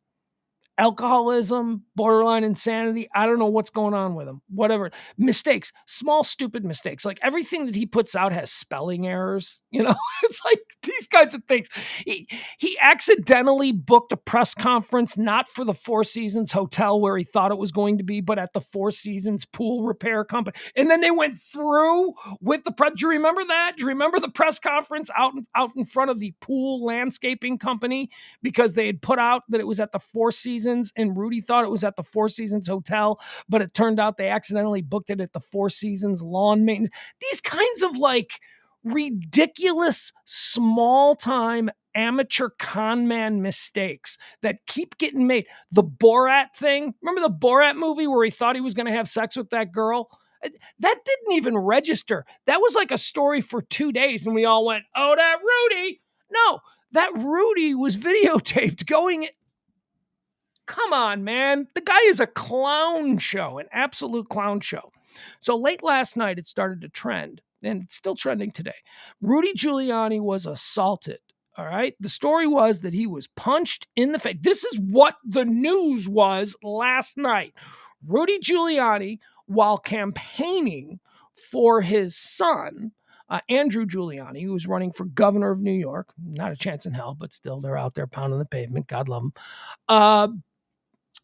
alcoholism, borderline insanity. I don't know what's going on with him. Whatever. Mistakes, small, stupid mistakes. Like everything that he puts out has spelling errors. It's like these kinds of things. He accidentally booked a press conference, not for the Four Seasons Hotel where he thought it was going to be, but at the Four Seasons pool repair company. And then they went through with the press. Do you remember that? Do you remember the press conference out in front of the pool landscaping company because they had put out that it was at the Four Seasons and Rudy thought it was at the Four Seasons Hotel, but it turned out they accidentally booked it at the Four Seasons lawn maintenance. These kinds of like ridiculous small time amateur con man mistakes that keep getting made. The Borat thing. Remember the Borat movie where he thought he was going to have sex with that girl? That didn't even register. That was like a story for 2 days and we all went, oh, that Rudy. No, that Rudy was videotaped going. Come on, man. The guy is a clown show, an absolute clown show. So late last night, it started to trend, and it's still trending today. Rudy Giuliani was assaulted, all right? The story was that he was punched in the face. This is what the news was last night. Rudy Giuliani, while campaigning for his son, Andrew Giuliani, who was running for governor of New York, not a chance in hell, but still they're out there pounding the pavement. God love them.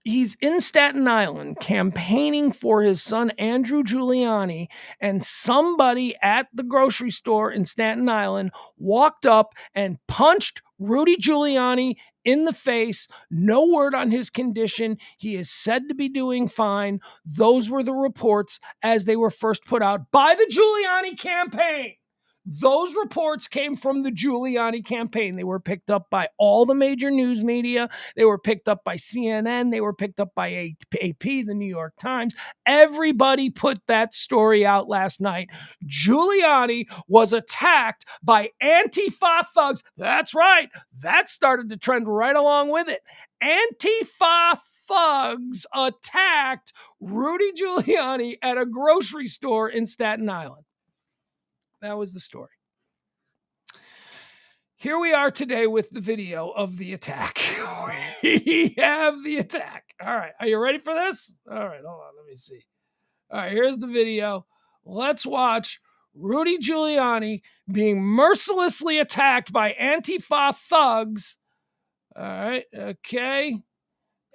He's in Staten Island campaigning for his son, Andrew Giuliani, and somebody at the grocery store in Staten Island walked up and punched Rudy Giuliani in the face. No word on his condition. He is said to be doing fine. Those were the reports as they were first put out by the Giuliani campaign. Those reports came from the Giuliani campaign. They were picked up by all the major news media. They were picked up by CNN. They were picked up by AP, the New York Times. Everybody put that story out last night. Giuliani was attacked by Antifa thugs. That's right. That started to trend right along with it. Antifa thugs attacked Rudy Giuliani at a grocery store in Staten Island. That was the story. Here we are today with the video of the attack. We have the attack. All right. Are you ready for this? All right. Hold on. Let me see. All right. Here's the video. Let's watch Rudy Giuliani being mercilessly attacked by Antifa thugs. All right. Okay.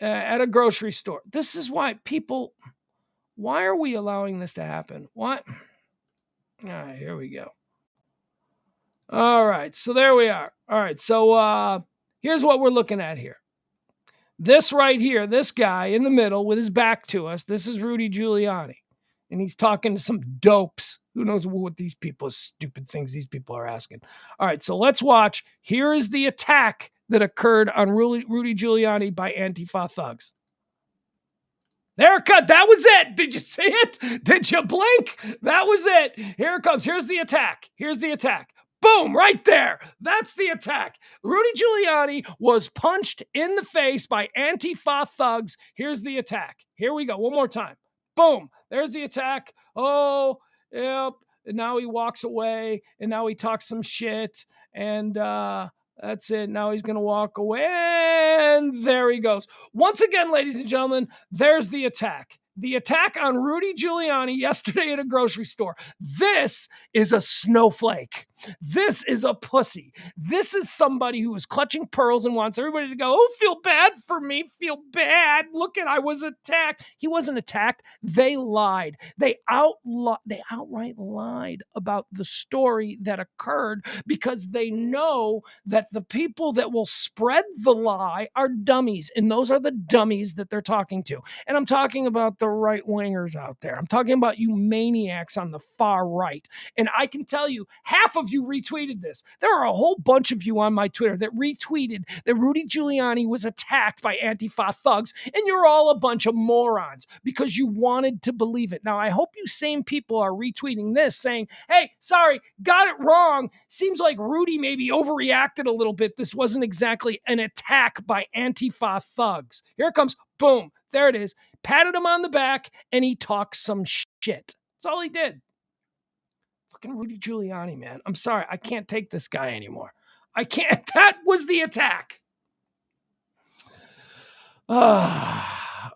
At a grocery store. This is why why are we allowing this to happen? What? All right. Here we go. All right, so there we are. All right, so here's what we're looking at here. This right here, this guy in the middle with his back to us, this is Rudy Giuliani. And he's talking to some dopes. Who knows what these people, stupid things these people are asking. All right, so let's watch. Here is the attack that occurred on Rudy Giuliani by Antifa thugs. There it cut. That was it. Did you see it? Did you blink? That was it. Here it comes. Here's the attack. Here's the attack. Boom, right there. That's the attack. Rudy Giuliani was punched in the face by Antifa thugs. Here's the attack. Here we go. One more time. Boom. There's the attack. Oh, yep. And now he walks away, and now he talks some shit, and that's it. Now he's going to walk away, and there he goes. Once again, ladies and gentlemen, there's the attack. The attack on Rudy Giuliani yesterday at a grocery store. This is a snowflake. This is a pussy. This is somebody who is clutching pearls and wants everybody to go, oh, feel bad for me. Feel bad. Look at, I was attacked. He wasn't attacked. They lied. They outright lied about the story that occurred because they know that the people that will spread the lie are dummies. And those are the dummies that they're talking to. And I'm talking about the right-wingers out there. I'm talking about you maniacs on the far right. And I can tell you, half of you retweeted this. There are a whole bunch of you on my Twitter that retweeted that Rudy Giuliani was attacked by Antifa thugs, and you're all a bunch of morons because you wanted to believe it. Now, I hope you same people are retweeting this saying, hey, sorry, got it wrong. Seems like Rudy maybe overreacted a little bit. This wasn't exactly an attack by Antifa thugs. Here it comes. Boom. There it is. Patted him on the back, and he talked some shit. That's all he did. Fucking Rudy Giuliani, man. I'm sorry. I can't take this guy anymore. I can't. That was the attack. All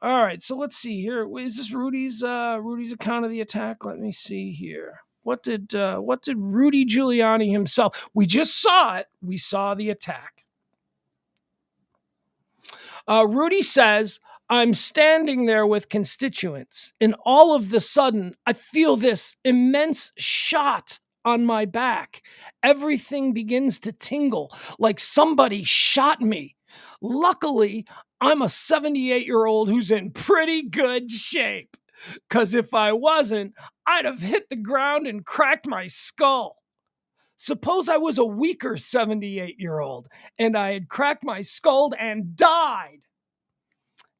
right. So let's see here. Is this Rudy's account of the attack? Let me see here. What did Rudy Giuliani himself? We just saw it. We saw the attack. Rudy says, I'm standing there with constituents, and all of the sudden, I feel this immense shot on my back. Everything begins to tingle like somebody shot me. Luckily, I'm a 78-year-old who's in pretty good shape, because if I wasn't, I'd have hit the ground and cracked my skull. Suppose I was a weaker 78-year-old, and I had cracked my skull and died.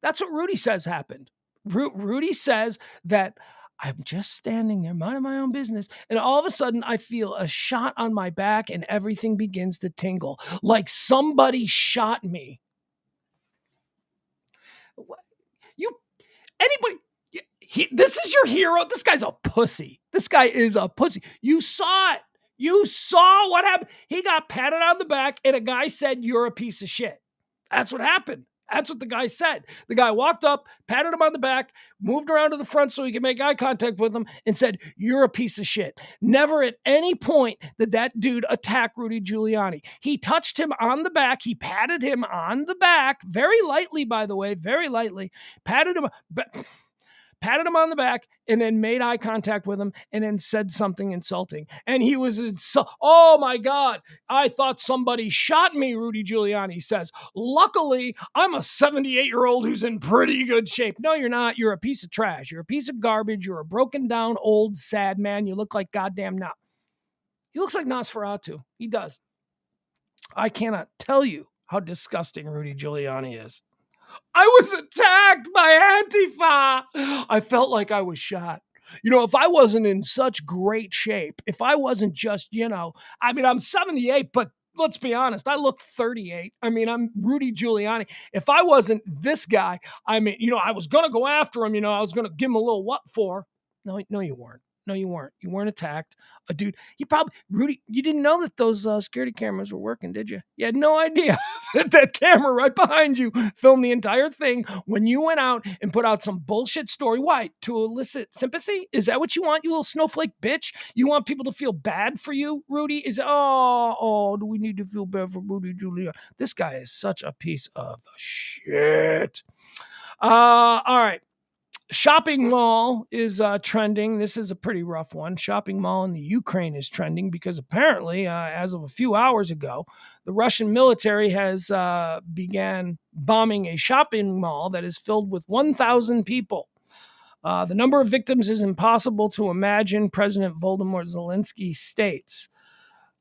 That's what Rudy says happened. Rudy says that I'm just standing there, minding my own business, and all of a sudden I feel a shot on my back and everything begins to tingle, like somebody shot me. This is your hero? This guy's a pussy. This guy is a pussy. You saw it. You saw what happened. He got patted on the back, and a guy said, you're a piece of shit. That's what happened. That's what the guy said. The guy walked up, patted him on the back, moved around to the front so he could make eye contact with him, and said, you're a piece of shit. Never at any point did that dude attack Rudy Giuliani. He touched him on the back. He patted him on the back, very lightly, by the way, very lightly, patted him on the back, and then made eye contact with him, and then said something insulting. And he was, oh my God, I thought somebody shot me, Rudy Giuliani says. Luckily, I'm a 78-year-old who's in pretty good shape. No, you're not. You're a piece of trash. You're a piece of garbage. You're a broken down, old, sad man. You look like goddamn Nas. He looks like Nosferatu. He does. I cannot tell you how disgusting Rudy Giuliani is. I was attacked by Antifa. I felt like I was shot. You know, if I wasn't in such great shape, if I wasn't just, I'm 78, but let's be honest, I look 38. I'm Rudy Giuliani. If I wasn't this guy, I was going to go after him. I was going to give him a little what for. No, you weren't. No, you weren't. You weren't attacked. A dude, Rudy, you didn't know that those security cameras were working, did you? You had no idea that camera right behind you filmed the entire thing when you went out and put out some bullshit story. Why? To elicit sympathy? Is that what you want, you little snowflake bitch? You want people to feel bad for you, Rudy? Do we need to feel bad for Rudy Giuliani? This guy is such a piece of shit. All right. Shopping mall is trending. This is a pretty rough one. Shopping mall in the Ukraine is trending because apparently, as of a few hours ago, the Russian military has began bombing a shopping mall that is filled with 1,000 people. The number of victims is impossible to imagine, President Volodymyr Zelensky states.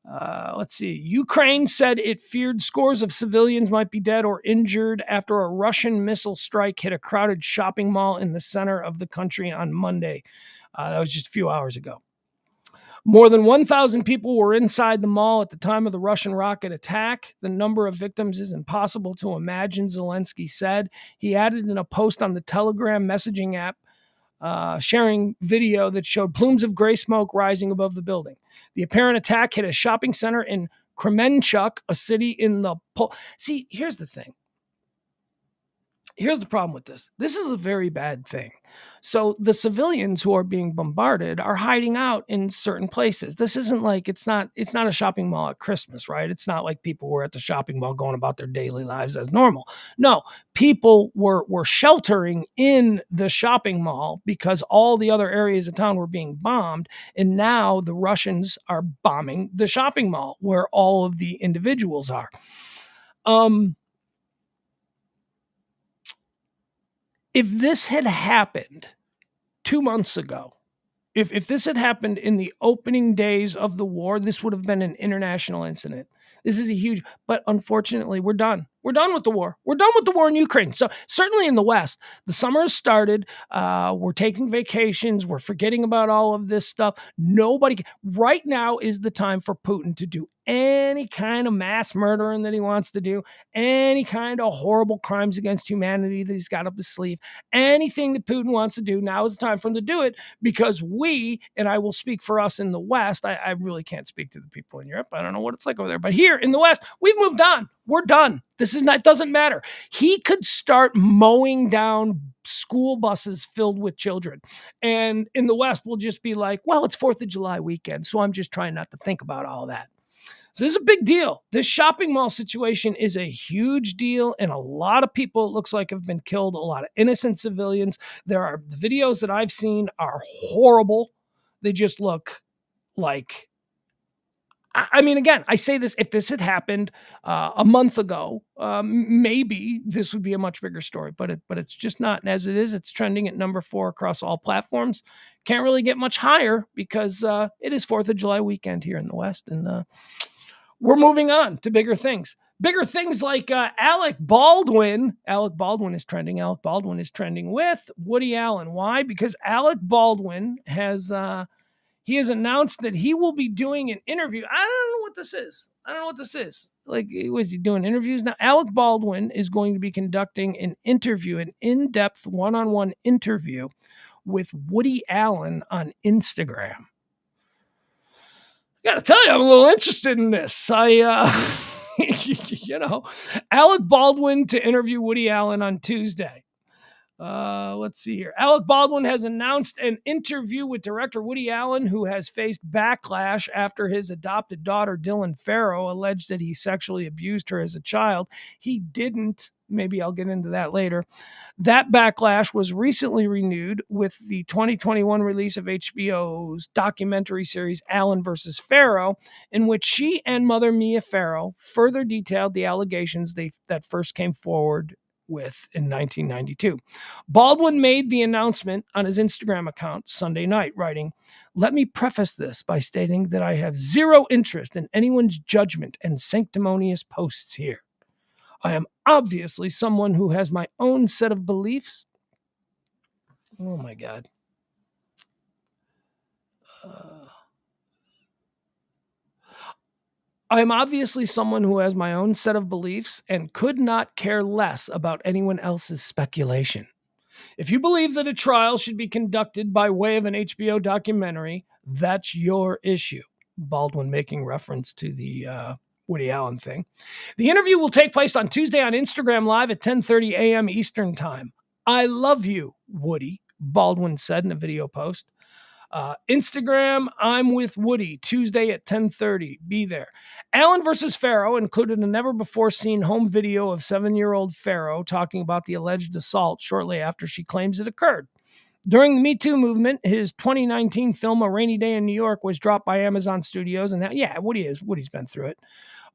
Let's see. Ukraine said it feared scores of civilians might be dead or injured after a Russian missile strike hit a crowded shopping mall in the center of the country on Monday. That was just a few hours ago. More than 1,000 people were inside the mall at the time of the Russian rocket attack. The number of victims is impossible to imagine, Zelensky said. He added in a post on the Telegram messaging app, sharing video that showed plumes of gray smoke rising above the building. The apparent attack hit a shopping center in Kremenchuk, a city in the... See, here's the thing. Here's the problem with this. This is a very bad thing. So the civilians who are being bombarded are hiding out in certain places. This isn't like, it's not a shopping mall at Christmas, right? It's not like people were at the shopping mall going about their daily lives as normal. No, people were sheltering in the shopping mall because all the other areas of town were being bombed. And now the Russians are bombing the shopping mall where all of the individuals are. If this had happened 2 months ago, if this had happened in the opening days of the war, this would have been an international incident. This is a huge, but unfortunately, we're done. We're done with the war. We're done with the war in Ukraine. So certainly in the West, the summer has started. We're taking vacations. We're forgetting about all of this stuff. Right now is the time for Putin to do any kind of mass murdering that he wants to do, any kind of horrible crimes against humanity that he's got up his sleeve, anything that Putin wants to do, now is the time for him to do it, because we, and I will speak for us in the West, I really can't speak to the people in Europe. I don't know what it's like over there, but here in the West, we've moved on. We're done. Doesn't matter. He could start mowing down school buses filled with children. And in the West, we'll just be like, well, it's 4th of July weekend, so I'm just trying not to think about all that. So this is a big deal. This shopping mall situation is a huge deal, and a lot of people, it looks like, have been killed, a lot of innocent civilians. The videos that I've seen are horrible. They just look like, I mean, again, I say this, if this had happened a month ago, maybe this would be a much bigger story, but it's just not. And as it is, it's trending at number 4 across all platforms. Can't really get much higher because it is 4th of July weekend here in the West, and we're moving on to bigger things. Bigger things like Alec Baldwin. Alec Baldwin is trending. Alec Baldwin is trending with Woody Allen. Why? Because Alec Baldwin has... he has announced that he will be doing an interview. I don't know what this is. Like, was he doing interviews now? Alec Baldwin is going to be conducting an in-depth one-on-one interview with Woody Allen on Instagram. I got to tell you, I'm a little interested in this. Alec Baldwin to interview Woody Allen on Tuesday. Let's see here. Alec Baldwin has announced an interview with director Woody Allen, who has faced backlash after his adopted daughter, Dylan Farrow, alleged that he sexually abused her as a child. He didn't. Maybe I'll get into that later. That backlash was recently renewed with the 2021 release of HBO's documentary series Allen vs. Farrow, in which she and mother Mia Farrow further detailed the allegations that first came forward with in 1992. Baldwin made the announcement on his Instagram account Sunday night, writing, "Let me preface this by stating that I have zero interest in anyone's judgment and sanctimonious posts here. I am obviously someone who has my own set of beliefs." Oh my God. I am obviously someone who has my own set of beliefs and could not care less about anyone else's speculation. If you believe that a trial should be conducted by way of an HBO documentary, that's your issue. Baldwin making reference to the Woody Allen thing. The interview will take place on Tuesday on Instagram Live at 10:30 a.m. Eastern Time. "I love you, Woody," Baldwin said in a video post. Instagram, I'm with Woody, Tuesday at 10:30. Be there. Allen versus Farrow included a never-before-seen home video of 7-year-old Farrow talking about the alleged assault shortly after she claims it occurred. During the Me Too movement, his 2019 film A Rainy Day in New York was dropped by Amazon Studios, and Woody's been through it.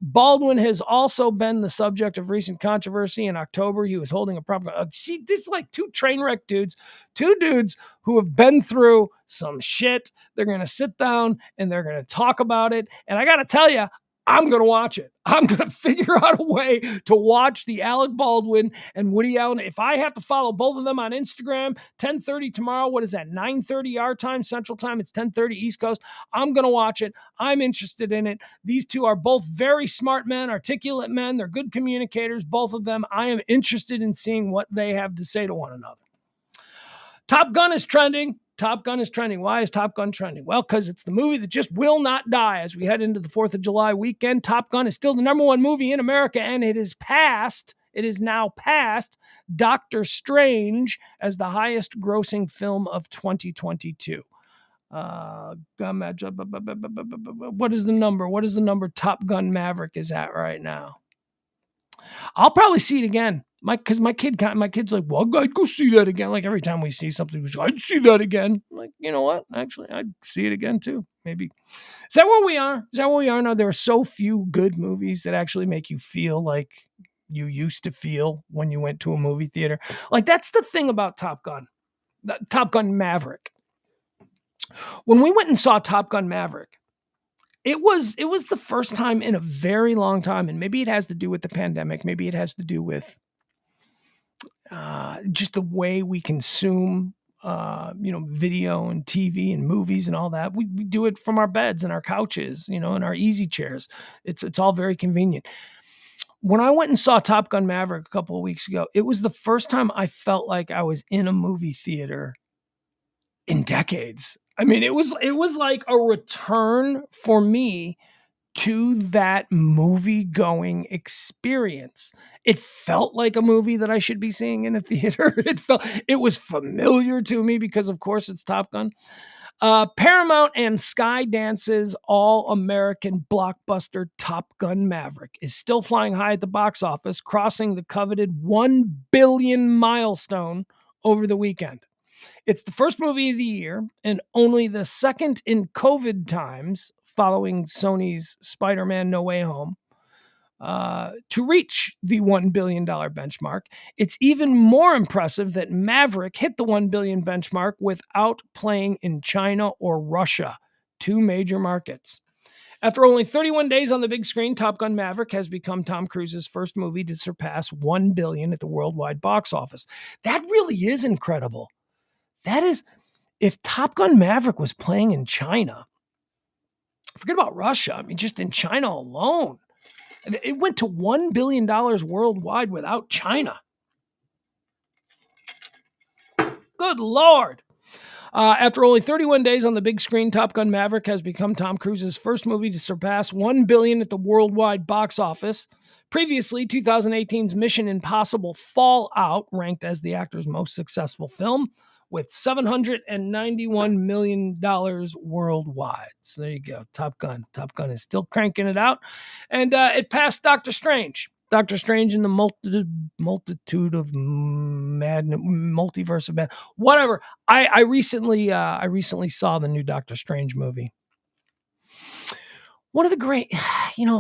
Baldwin has also been the subject of recent controversy. In October, he was holding a prop. See, this is like two train wreck dudes, two dudes who have been through some shit. They're going to sit down and they're going to talk about it. And I got to tell you, I'm going to watch it. I'm going to figure out a way to watch the Alec Baldwin and Woody Allen. If I have to follow both of them on Instagram, 10:30 tomorrow. What is that? 9:30 our time, Central Time. It's 10:30 East Coast. I'm going to watch it. I'm interested in it. These two are both very smart men, articulate men. They're good communicators, both of them. I am interested in seeing what they have to say to one another. Top Gun is trending. Top Gun is trending. Why is Top Gun trending? Well, because it's the movie that just will not die as we head into the 4th of July weekend. Top Gun is still the number one movie in America, and it is now passed Doctor Strange as the highest grossing film of 2022. What is the number? What is the number Top Gun Maverick is at right now? I'll probably see it again. My kid's like, well, I'd go see that again. Like every time we see something, I'd see that again. I'm like, you know what? Actually, I'd see it again too. Maybe. Is that where we are? Is that where we are now? There are so few good movies that actually make you feel like you used to feel when you went to a movie theater. Like that's the thing about Top Gun Maverick. When we went and saw Top Gun Maverick, it was the first time in a very long time, and maybe it has to do with the pandemic. Maybe it has to do with just the way we consume, video and TV and movies and all that. We do it from our beds and our couches, and our easy chairs. It's all very convenient. When I went and saw Top Gun Maverick a couple of weeks ago, it was the first time I felt like I was in a movie theater in decades. I mean, it was like a return for me to that movie-going experience. It felt like a movie that I should be seeing in a theater. It was familiar to me because, of course, it's Top Gun. Paramount and Skydance's all-American blockbuster Top Gun Maverick is still flying high at the box office, crossing the coveted 1 billion milestone over the weekend. It's the first movie of the year and only the second in COVID times, following Sony's Spider-Man No Way Home, to reach the $1 billion benchmark. It's even more impressive that Maverick hit the 1 billion benchmark without playing in China or Russia, two major markets. After only 31 days on the big screen, Top Gun Maverick has become Tom Cruise's first movie to surpass 1 billion at the worldwide box office. That really is incredible. That is, if Top Gun Maverick was playing in China, forget about Russia. I mean, just in China alone, it went to $1 billion worldwide without China. Good Lord. After only 31 days on the big screen, Top Gun Maverick has become Tom Cruise's first movie to surpass 1 billion at the worldwide box office. Previously, 2018's Mission Impossible Fallout ranked as the actor's most successful film, with $791 million worldwide. So there you go, Top Gun. Top Gun is still cranking it out. And it passed Doctor Strange. Doctor Strange in the multitude of multiverse of man. Whatever. I recently saw the new Doctor Strange movie. One of the great,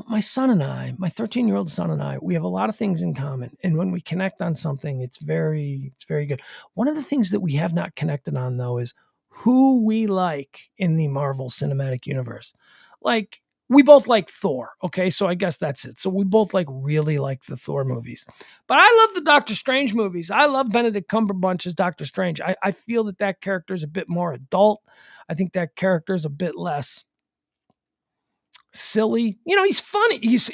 my son and I, my 13-year-old son and I, we have a lot of things in common. And when we connect on something, it's very good. One of the things that we have not connected on, though, is who we like in the Marvel Cinematic Universe. Like, we both like Thor, okay? So I guess that's it. So we both really like the Thor movies. But I love the Doctor Strange movies. I love Benedict Cumberbatch as Doctor Strange. I feel that character is a bit more adult. I think that character is a bit less silly. He's funny. He's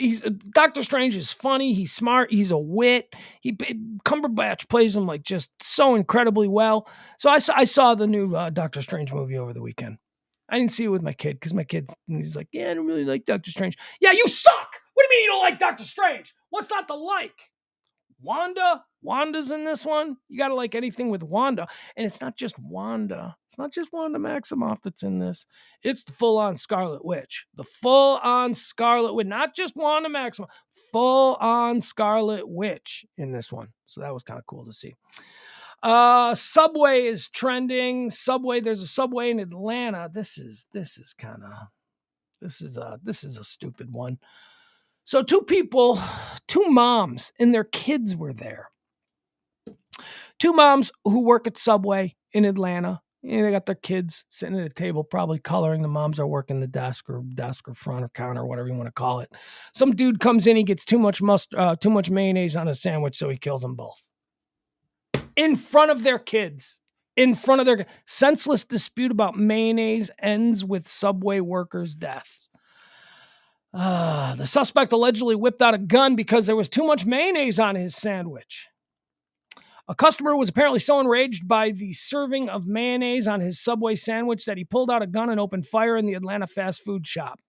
Doctor Strange is funny. He's smart. He's a wit. Cumberbatch plays him like just so incredibly well. So I saw the new Doctor Strange movie over the weekend. I didn't see it with my kid because my kid, he's like, yeah, I don't really like Doctor Strange. Yeah, you suck. What do you mean you don't like Doctor Strange? What's not to like? Wanda's in this one. You got to like anything with Wanda. And it's not just Wanda. It's not just Wanda Maximoff that's in this. It's the full-on Scarlet Witch. The full-on Scarlet Witch. Not just Wanda Maximoff. Full-on Scarlet Witch in this one. So that was kind of cool to see. Subway is trending. There's a Subway in Atlanta. This is a stupid one. So two moms and their kids were there. Two moms who work at Subway in Atlanta. They got their kids sitting at a table, probably coloring. The moms are working the desk or front or counter, whatever you want to call it. Some dude comes in, he gets too much mayonnaise on a sandwich, so he kills them both. In front of their kids. Senseless dispute about mayonnaise ends with Subway workers' deaths. The suspect allegedly whipped out a gun because there was too much mayonnaise on his sandwich. A customer was apparently so enraged by the serving of mayonnaise on his Subway sandwich that he pulled out a gun and opened fire in the Atlanta fast food shop.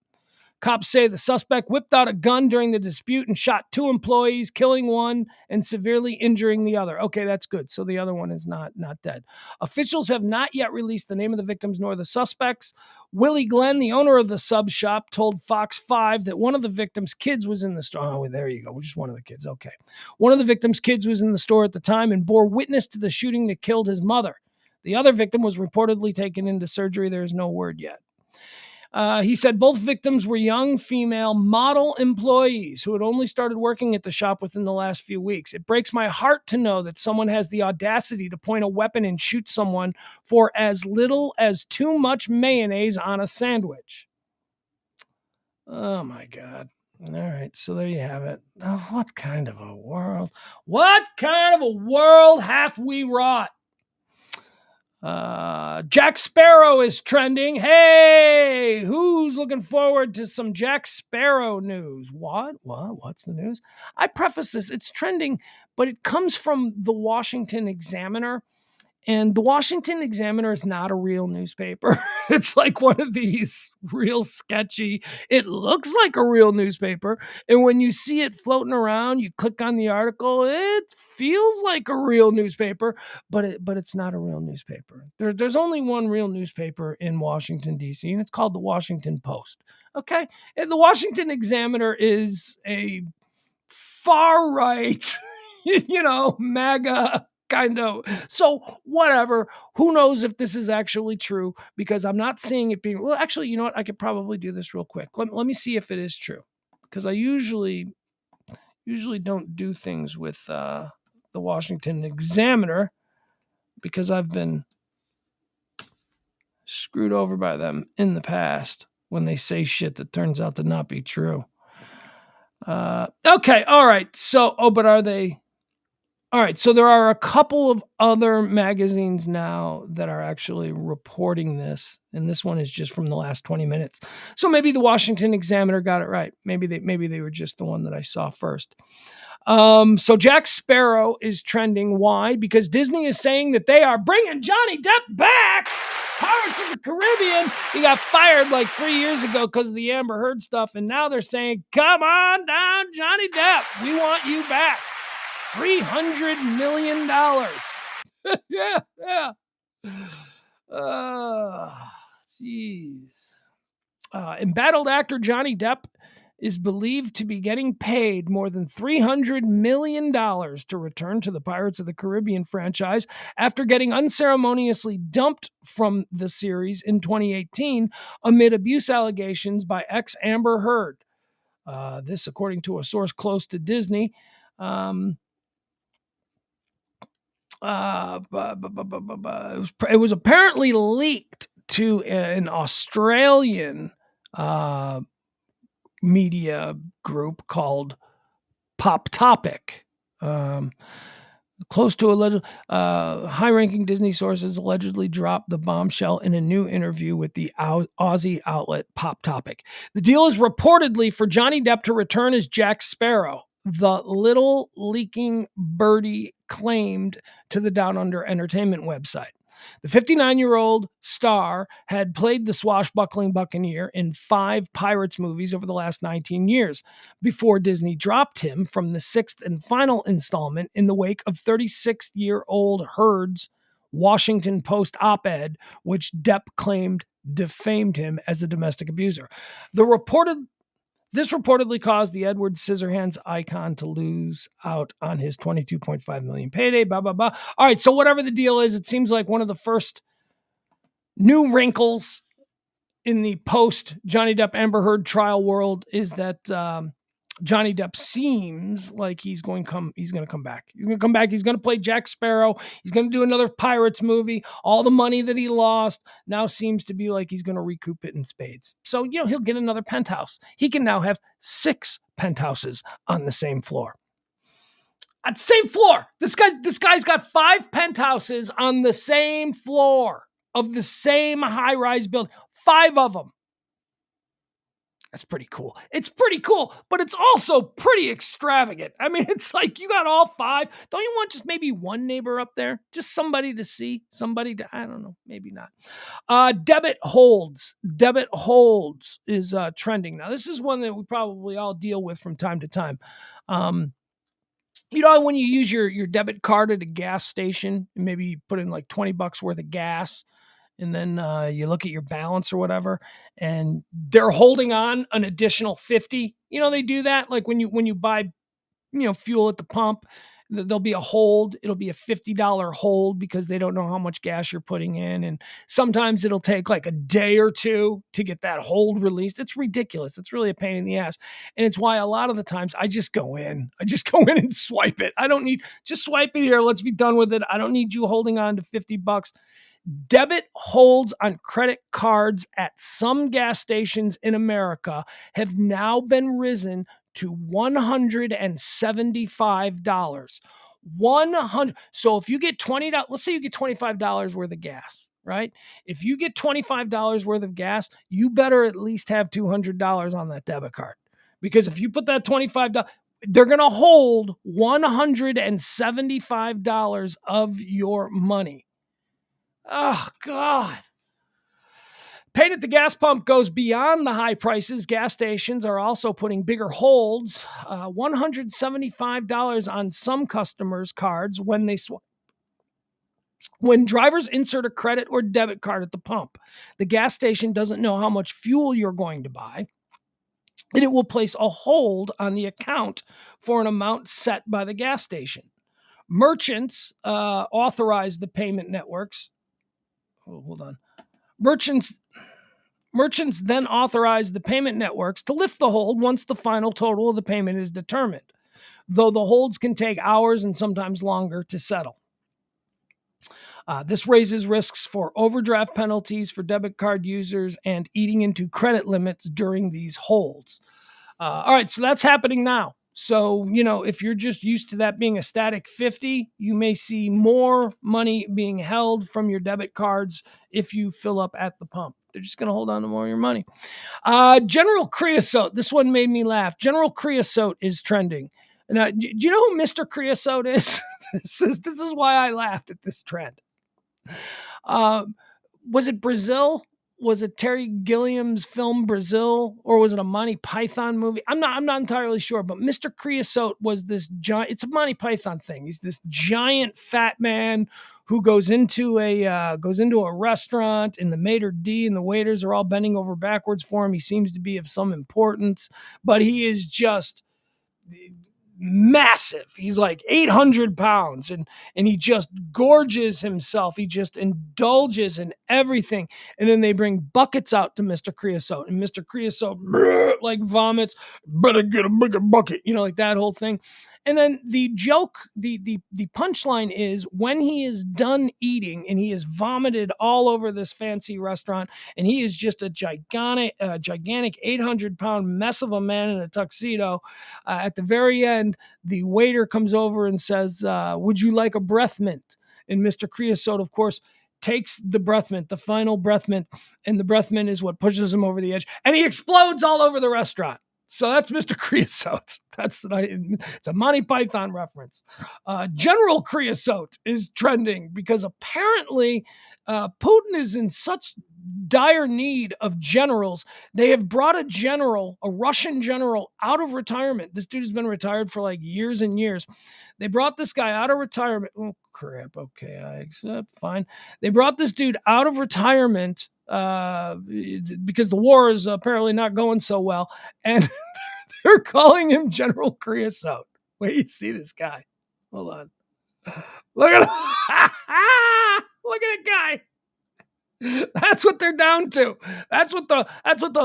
Cops say the suspect whipped out a gun during the dispute and shot two employees, killing one and severely injuring the other. Okay, that's good. So the other one is not dead. Officials have not yet released the name of the victims nor the suspects. Willie Glenn, the owner of the sub shop, told Fox 5 that one of the victims' kids was in the store. Oh, there you go. Just one of the kids. Okay. One of the victims' kids was in the store at the time and bore witness to the shooting that killed his mother. The other victim was reportedly taken into surgery. There is no word yet. He said both victims were young female model employees who had only started working at the shop within the last few weeks. It breaks my heart to know that someone has the audacity to point a weapon and shoot someone for as little as too much mayonnaise on a sandwich. Oh, my God. All right, so there you have it. Oh, what kind of a world? What kind of a world hath we wrought? Jack Sparrow is trending. Hey, who's looking forward to some Jack Sparrow news? What's the news? I preface this, it's trending, but it comes from the Washington Examiner. And the Washington Examiner is not a real newspaper. It's like one of these real sketchy, it looks like a real newspaper. And when you see it floating around, you click on the article, it feels like a real newspaper, but it's not a real newspaper. There's only one real newspaper in Washington, D.C., and it's called the Washington Post. Okay? And the Washington Examiner is a far-right, MAGA kind of. So whatever, who knows if this is actually true, because I'm not seeing it being, well, actually, you know what? I could probably do this real quick. Let me see if it is true, because I usually don't do things with the Washington Examiner because I've been screwed over by them in the past when they say shit that turns out to not be true. Okay. All right. So, but are they? All right, so there are a couple of other magazines now that are actually reporting this, and this one is just from the last 20 minutes. So maybe the Washington Examiner got it right. Maybe they were just the one that I saw first. So Jack Sparrow is trending. Why? Because Disney is saying that they are bringing Johnny Depp back. Pirates of the Caribbean. He got fired like 3 years ago because of the Amber Heard stuff, and now they're saying, "Come on down, Johnny Depp. We want you back." $300 million. Yeah. Jeez. Embattled actor Johnny Depp is believed to be getting paid more than $300 million to return to the Pirates of the Caribbean franchise after getting unceremoniously dumped from the series in 2018 amid abuse allegations by ex-Amber Heard. This, according to a source close to Disney. It was apparently leaked to an Australian media group called Pop Topic. Close to alleged high-ranking Disney sources allegedly dropped the bombshell in a new interview with the Aussie outlet Pop Topic. The deal is reportedly for Johnny Depp to return as Jack Sparrow, the little leaking birdie claimed to the Down Under Entertainment website. The 59-year-old star had played the swashbuckling buccaneer in 5 Pirates movies over the last 19 years before Disney dropped him from the 6th and final installment in the wake of 36-year-old Heard's Washington Post op-ed, which Depp claimed defamed him as a domestic abuser. This reportedly caused the Edward Scissorhands icon to lose out on his $22.5 million payday, blah, blah, blah. All right, so whatever the deal is, it seems like one of the first new wrinkles in the post-Johnny Depp Amber Heard trial world is that Johnny Depp seems like he's going to come back. He's going to come back. He's going to play Jack Sparrow. He's going to do another Pirates movie. All the money that he lost now seems to be like he's going to recoup it in spades. So, he'll get another penthouse. He can now have 6 penthouses on the same floor. At the same floor. This guy's got 5 penthouses on the same floor of the same high-rise building. 5 of them. That's pretty cool. It's pretty cool, but it's also pretty extravagant. I mean, it's like you got all 5. Don't you want just maybe one neighbor up there? Just somebody to see, I don't know, maybe not. Debit holds. Debit holds is trending. Now, this is one that we probably all deal with from time to time. When you use your debit card at a gas station, maybe you put in like $20 worth of gas, and then you look at your balance or whatever, and they're holding on an additional 50. They do that. Like when you buy, fuel at the pump, there'll be a hold. It'll be a $50 hold because they don't know how much gas you're putting in. And sometimes it'll take like a day or 2 to get that hold released. It's ridiculous. It's really a pain in the ass. And it's why a lot of the times I just go in and swipe it. I don't need, just swipe it here. Let's be done with it. I don't need you holding on to $50. Debit holds on credit cards at some gas stations in America have now been risen to $175. So if you get $20, let's say you get $25 worth of gas, right? If you get $25 worth of gas, you better at least have $200 on that debit card. Because if you put that $25, they're going to hold $175 of your money. Oh, God. Pain at the gas pump goes beyond the high prices. Gas stations are also putting bigger holds, $175 on some customers' cards when they swipe. When drivers insert a credit or debit card at the pump, the gas station doesn't know how much fuel you're going to buy, and it will place a hold on the account for an amount set by the gas station. Merchants authorize the payment networks. Oh, hold on. Merchants then authorize the payment networks to lift the hold once the final total of the payment is determined, though the holds can take hours and sometimes longer to settle. This raises risks for overdraft penalties for debit card users and eating into credit limits during these holds. All right, so that's happening now. So, if you're just used to that being a static 50, you may see more money being held from your debit cards if you fill up at the pump. They're just going to hold on to more of your money. General Creosote. This one made me laugh. General Creosote is trending. Now, do you know who Mr. Creosote is? This is why I laughed at this trend. Was it Brazil? Was it Terry Gilliam's film Brazil, or was it a Monty Python movie? I'm not entirely sure, but Mr. Creosote was this giant. It's a Monty Python thing. He's this giant fat man who goes into a restaurant, and the maitre d' and the waiters are all bending over backwards for him. He seems to be of some importance, but he is just massive. He's like 800 pounds, and he just gorges himself. He just indulges in everything. And then they bring buckets out to Mr. Creosote, and Mr. Creosote like vomits, better get a bigger bucket, like that whole thing. And then the joke, the punchline is when he is done eating and he has vomited all over this fancy restaurant, and he is just a gigantic 800-pound mess of a man in a tuxedo. At the very end, the waiter comes over and says, would you like a breath mint? And Mr. Creosote, of course, takes the breath mint, the final breath mint, and the breath mint is what pushes him over the edge, and he explodes all over the restaurant. So that's Mr. Creosote. It's a Monty Python reference. General Creosote is trending because apparently Putin is in such dire need of generals. They have brought a Russian general, out of retirement. This dude has been retired for like years and years. They brought this guy out of retirement. Oh, crap. Okay, I accept. Fine. They brought this dude out of retirement because the war is apparently not going so well. And they're calling him General Creosote. Wait, you see this guy. Hold on. Look at him. Look at that guy. That's what they're down to. That's what the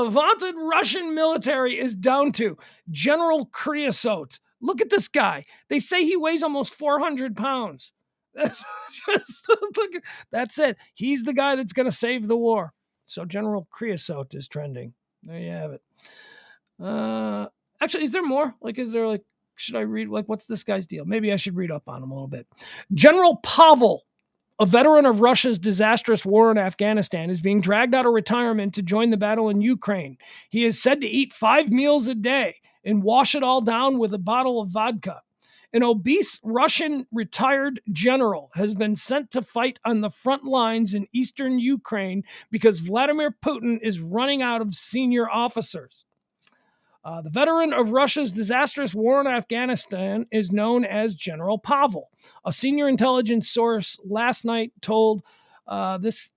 vaunted Russian military is down to. General Creosote. Look at this guy. They say he weighs almost 400 pounds. That's it. He's the guy that's going to save the war. So General Creosote is trending. There you have it. Actually, is there more? Should I read? What's this guy's deal? Maybe I should read up on him a little bit. General Pavel, a veteran of Russia's disastrous war in Afghanistan, is being dragged out of retirement to join the battle in Ukraine. He is said to eat 5 meals a day and wash it all down with a bottle of vodka. An obese Russian retired general has been sent to fight on the front lines in eastern Ukraine because Vladimir Putin is running out of senior officers. The veteran of Russia's disastrous war in Afghanistan is known as General Pavel. A senior intelligence source last night told this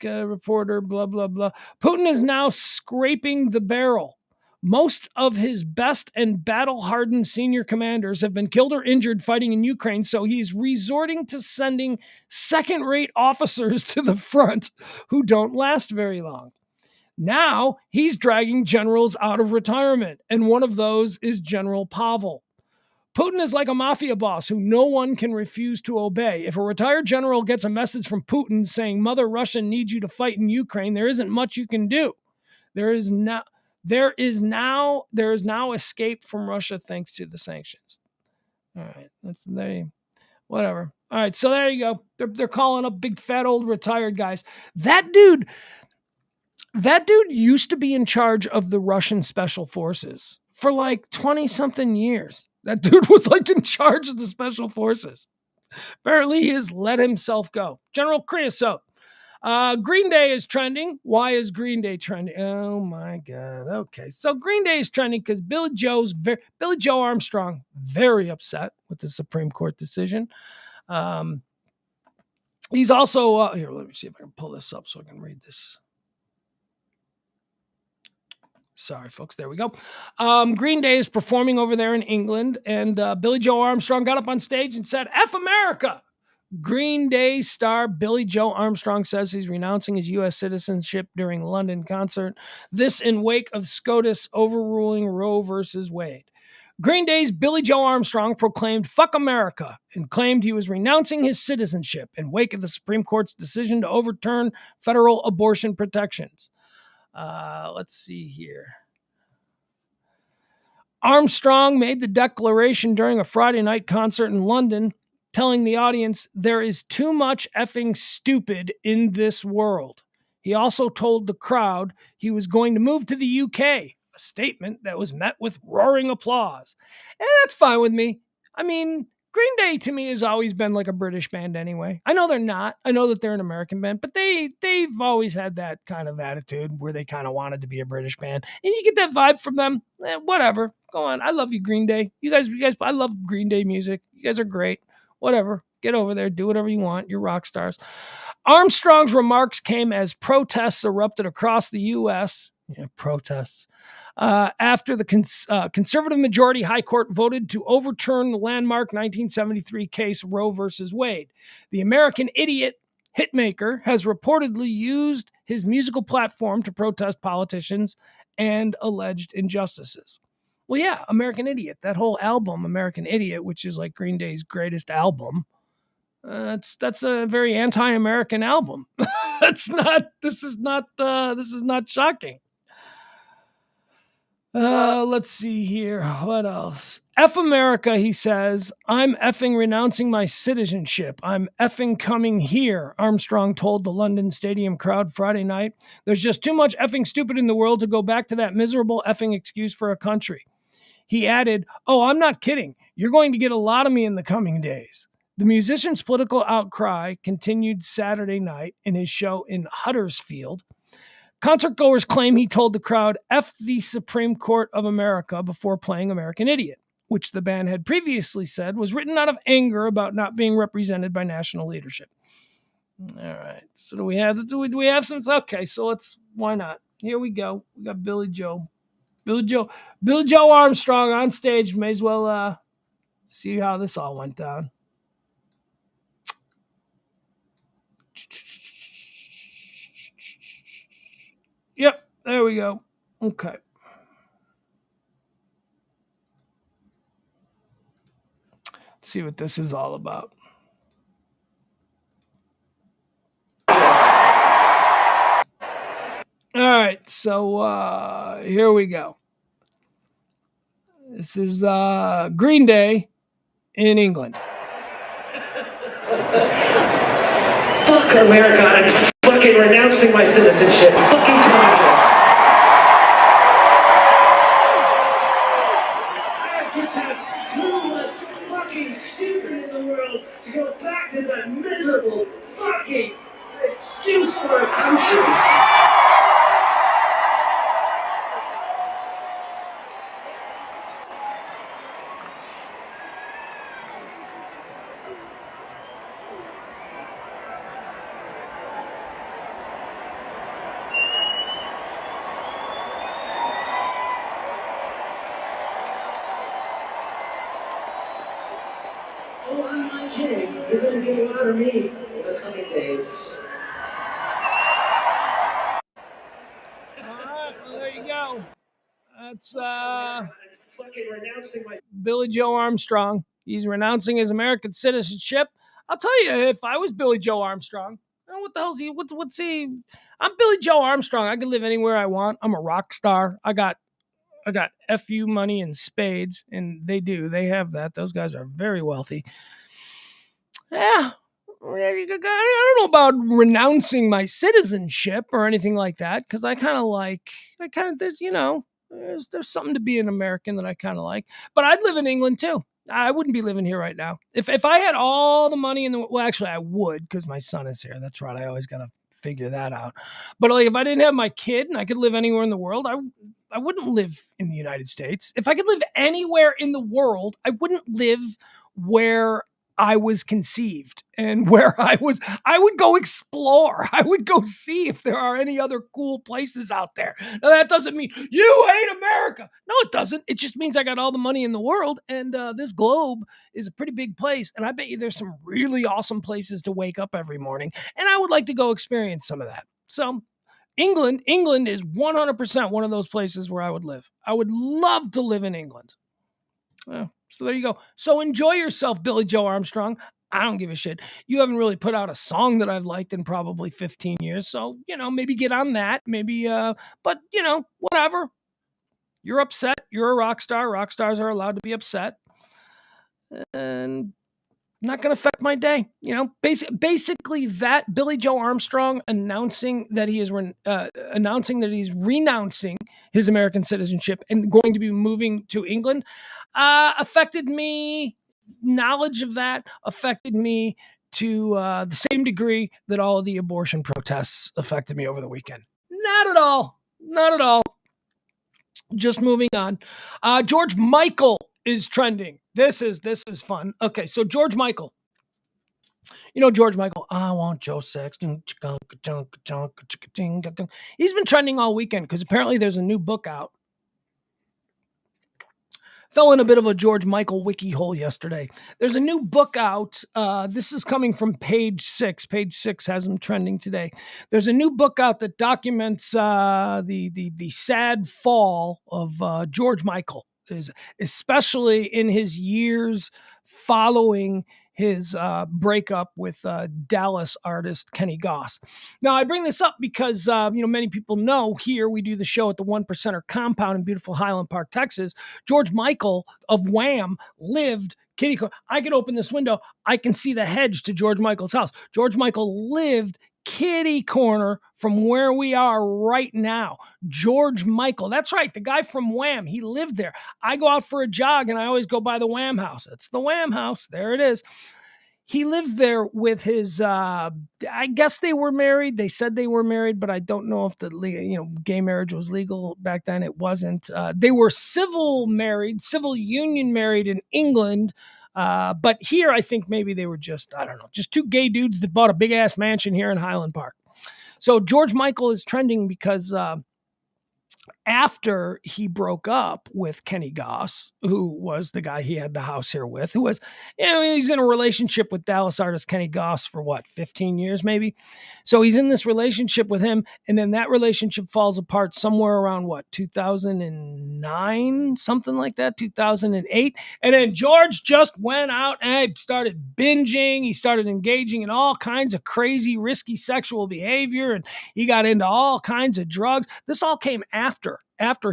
reporter, blah, blah, blah, Putin is now scraping the barrel. Most of his best and battle-hardened senior commanders have been killed or injured fighting in Ukraine, so he's resorting to sending second-rate officers to the front who don't last very long. Now he's dragging generals out of retirement, and one of those is General Pavel. Putin is like a mafia boss who no one can refuse to obey. If a retired general gets a message from Putin saying Mother Russia needs you to fight in Ukraine, there isn't much you can do. There is now escape from Russia thanks to the sanctions. All right, that's there. Whatever. All right, so there you go. They're calling up big fat old retired guys. That dude used to be in charge of the Russian special forces for 20-something years. That dude was in charge of the special forces. Apparently he has let himself go. General Creosote. Green Day is trending. Why is Green Day trending? Oh my God. Okay. So Green Day is trending because Billy Joe Armstrong, very upset with the Supreme Court decision. He's also, here, let me see if I can pull this up so I can read this. Sorry, folks. There we go. Green Day is performing over there in England, and Billy Joe Armstrong got up on stage and said, F America. Green Day star Billy Joe Armstrong says he's renouncing his U.S. citizenship during London concert. This in wake of SCOTUS overruling Roe versus Wade. Green Day's Billy Joe Armstrong proclaimed "Fuck America" and claimed he was renouncing his citizenship in wake of the Supreme Court's decision to overturn federal abortion protections. Let's see here. Armstrong made the declaration during a Friday night concert in London, telling the audience, there is too much effing stupid in this world. He also told the crowd he was going to move to the UK, a statement that was met with roaring applause. And that's fine with me. I mean, Green Day to me has always been like a British band anyway. I know they're not. I know that they're an American band, but they've always had that kind of attitude where they kind of wanted to be a British band. And you get that vibe from them. Whatever. Go on. I love you, Green Day. You guys, I love Green Day music. You guys are great. Whatever. Get over there. Do whatever you want. You're rock stars. Armstrong's remarks came as protests erupted across the U.S. Yeah, protests. After the conservative majority high court voted to overturn the landmark 1973 case Roe versus Wade. The American Idiot hitmaker has reportedly used his musical platform to protest politicians and alleged injustices. Well, yeah, American Idiot, that whole album, American Idiot, which is like Green Day's greatest album, that's a very anti-American album. This is not shocking. Let's see here. What else? F America, he says. I'm effing renouncing my citizenship. I'm effing coming here, Armstrong told the London Stadium crowd Friday night. There's just too much effing stupid in the world to go back to that miserable effing excuse for a country. He added, oh, I'm not kidding. You're going to get a lot of me in the coming days. The musician's political outcry continued Saturday night in his show in Huddersfield. Concertgoers claim he told the crowd, F the Supreme Court of America before playing American Idiot, which the band had previously said was written out of anger about not being represented by national leadership. All right. So do we have some? Okay, so why not? Here we go. We got Billy Joe Armstrong on stage. May as well see how this all went down. There we go. Okay. Let's see what this is all about. All right, so here we go. This is Green Day in England. Fuck America, I'm fucking renouncing my citizenship. Fucking come here. I just have too much fucking stupid in the world to go back to that miserable fucking excuse for a country. Oh, I'm not kidding. You're gonna get a lot of me in the coming days. Alright, well, there you go. That's I'm fucking renouncing my. Billy Joe Armstrong. He's renouncing his American citizenship. I'll tell you, if I was Billy Joe Armstrong, what the hell's he? What's he? I'm Billy Joe Armstrong. I can live anywhere I want. I'm a rock star. I got FU money and spades, and they do. They have that. Those guys are very wealthy. Yeah. I don't know about renouncing my citizenship or anything like that, because there's something to be an American that I kind of like. But I'd live in England too. I wouldn't be living here right now. If I had all the money actually I would, because my son is here. That's right. I always got to figure that out. But like, if I didn't have my kid and I could live anywhere in the world, I wouldn't live in the United States. If I could live anywhere in the world, I wouldn't live where I was conceived and where I would go explore. I would go see if there are any other cool places out there. Now, that doesn't mean you hate America. No, it doesn't. It just means I got all the money in the world, and this globe is a pretty big place, and I bet you there's some really awesome places to wake up every morning, and I would like to go experience some of that. So England is 100% one of those places where I would live. I would love to live in England. So there you go. So enjoy yourself, Billy Joe Armstrong. I don't give a shit. You haven't really put out a song that I've liked in probably 15 years. So, maybe get on that. Maybe, but, whatever. You're upset. You're a rock star. Rock stars are allowed to be upset. And not going to affect my day. Basically that Billy Joe Armstrong announcing that he's renouncing his American citizenship and going to be moving to England affected me. Knowledge of that affected me to the same degree that all of the abortion protests affected me over the weekend. Not at all. Not at all. Just moving on. George Michael is trending. This is fun. Okay, so George Michael. George Michael, I want Joe sex. He's been trending all weekend because apparently there's a new book out. Fell in a bit of a George Michael wiki hole yesterday. There's a new book out. This is coming from Page 6. Page 6 has him trending today. There's a new book out that documents the sad fall of George Michael, especially in his years following his breakup with Dallas artist Kenny Goss. Now, I bring this up because, many people know here we do the show at the One Percenter compound in beautiful Highland Park, Texas. George Michael of Wham lived kitty corner. I can open this window. I can see the hedge to George Michael's house. George Michael lived kitty corner from where we are right now. George Michael. That's right. The guy from Wham. He lived there. I go out for a jog and I always go by the Wham house. It's the Wham house. There it is. He lived there with his, I guess they were married. They said they were married, but I don't know if the gay marriage was legal back then. It wasn't. They were civil union married in England. But here, I think maybe they were just two gay dudes that bought a big ass mansion here in Highland Park. So George Michael is trending because after he broke up with Kenny Goss, who was the guy he had the house here with, who was, he's in a relationship with Dallas artist Kenny Goss for 15 years maybe? So he's in this relationship with him, and then that relationship falls apart somewhere around 2009, something like that, 2008. And then George just went out and started binging. He started engaging in all kinds of crazy, risky sexual behavior, and he got into all kinds of drugs. This all came after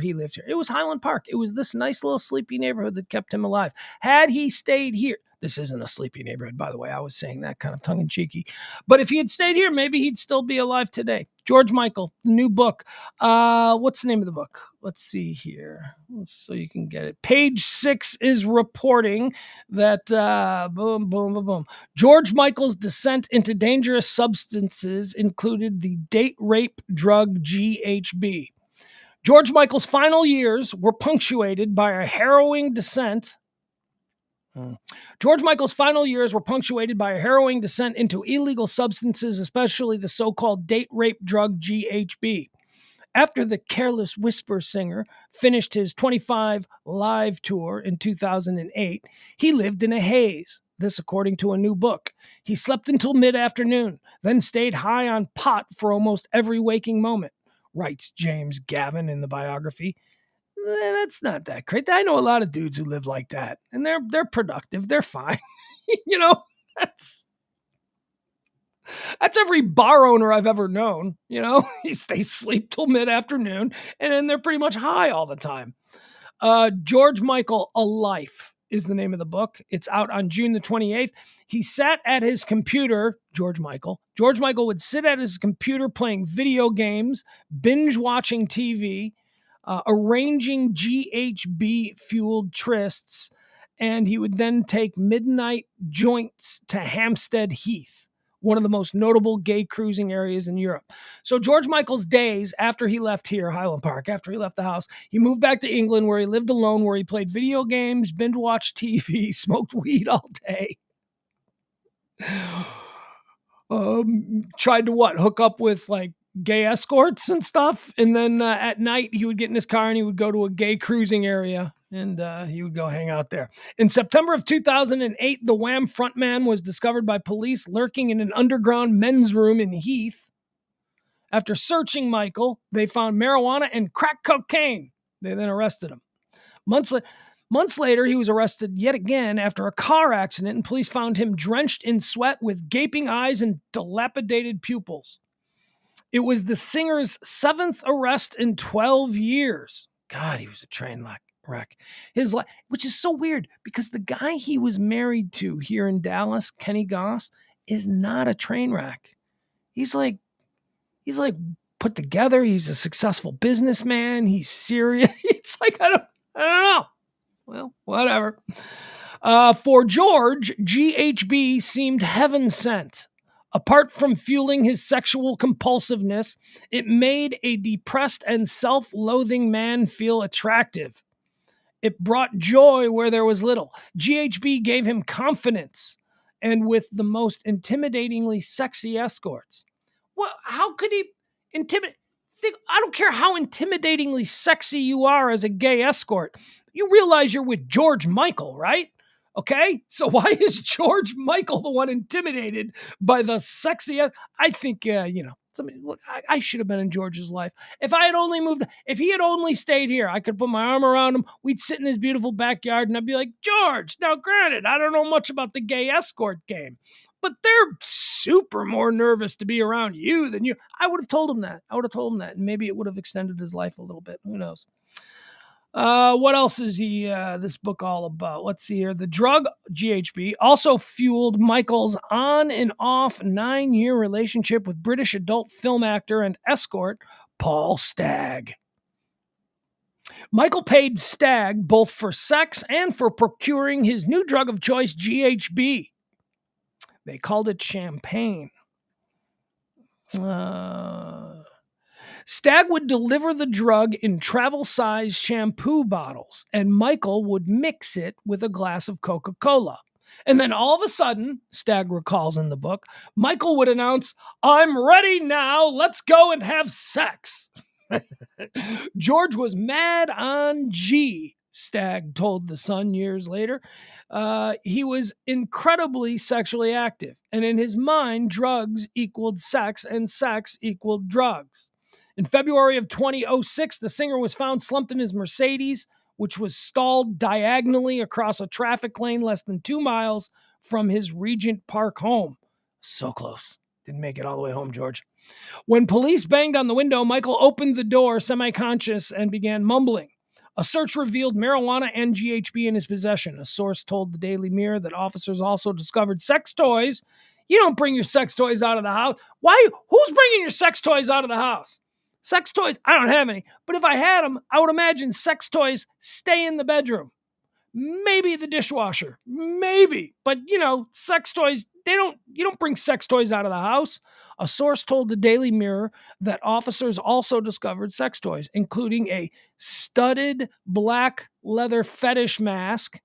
he lived here. It was Highland Park. It was this nice little sleepy neighborhood that kept him alive. Had he stayed here, this isn't a sleepy neighborhood, by the way. I was saying that kind of tongue-in-cheeky. But if he had stayed here, maybe he'd still be alive today. George Michael, the new book. What's the name of the book? Let's see here. So you can get it. Page 6 is reporting that, boom, boom, boom, boom. George Michael's descent into dangerous substances included the date rape drug GHB. George Michael's final years were punctuated by a harrowing descent. George Michael's final years were punctuated by a harrowing descent into illegal substances, especially the so-called date rape drug GHB. After the Careless Whisper singer finished his 25 live tour in 2008, he lived in a haze. This according to a new book. He slept until mid-afternoon, then stayed high on pot for almost every waking moment, writes James Gavin in the biography. That's not that great. I know a lot of dudes who live like that, and they're productive. They're fine. That's every bar owner I've ever known. They sleep till mid-afternoon, and then they're pretty much high all the time. George Michael, A Life is the name of the book. It's out on June the 28th. He sat at his computer, George Michael. George Michael would sit at his computer playing video games, binge watching TV, arranging GHB-fueled trysts, and he would then take midnight joints to Hampstead Heath, one of the most notable gay cruising areas in Europe. So George Michael's days after he left here, Highland Park, after he left the house, he moved back to England where he lived alone, where he played video games, binge-watched TV, smoked weed all day. Tried to hook up with gay escorts and stuff. And then at night he would get in his car and he would go to a gay cruising area and he would go hang out there. In September of 2008, the Wham frontman was discovered by police lurking in an underground men's room in Heath. After searching Michael, they found marijuana and crack cocaine. They then arrested him. Months later, he was arrested yet again after a car accident, and police found him drenched in sweat with gaping eyes and dilapidated pupils. It was the singer's 7th arrest in 12 years. God, he was a train wreck. His life, which is so weird because the guy he was married to here in Dallas, Kenny Goss, is not a train wreck. He's like put together. He's a successful businessman. He's serious. It's like, I don't know. Well, whatever. For George, GHB seemed heaven sent. Apart from fueling his sexual compulsiveness, it made a depressed and self-loathing man feel attractive. It brought joy where there was little. GHB gave him confidence, and with the most intimidatingly sexy escorts. Well, how could he intimidate? I don't care how intimidatingly sexy you are as a gay escort. You realize you're with George Michael, right? Okay, so why is George Michael the one intimidated by the sexy? I think, look, I should have been in George's life. If he had only stayed here, I could put my arm around him. We'd sit in his beautiful backyard and I'd be like, George, now granted, I don't know much about the gay escort game, but they're super more nervous to be around you than you. I would have told him that. And maybe it would have extended his life a little bit. Who knows? What else is this book all about? Let's see here. The drug GHB also fueled Michael's on and off 9-year relationship with British adult film actor and escort Paul Stagg. Michael paid Stagg both for sex and for procuring his new drug of choice, GHB. They called it champagne. Stagg would deliver the drug in travel-sized shampoo bottles, and Michael would mix it with a glass of Coca-Cola. And then all of a sudden, Stagg recalls in the book, Michael would announce, "I'm ready now, let's go and have sex." George was mad on G, Stagg told The Sun years later. He was incredibly sexually active, and in his mind, drugs equaled sex, and sex equaled drugs. In February of 2006, the singer was found slumped in his Mercedes, which was stalled diagonally across a traffic lane less than 2 miles from his Regent Park home. So close. Didn't make it all the way home, George. When police banged on the window, Michael opened the door, semi-conscious, and began mumbling. A search revealed marijuana and GHB in his possession. A source told the Daily Mirror that officers also discovered sex toys. You don't bring your sex toys out of the house. Why? Who's bringing your sex toys out of the house? Sex toys, I don't have any. But if I had them, I would imagine sex toys stay in the bedroom. Maybe the dishwasher. Maybe. But, sex toys, you don't bring sex toys out of the house. A source told the Daily Mirror that officers also discovered sex toys, including a studded black leather fetish mask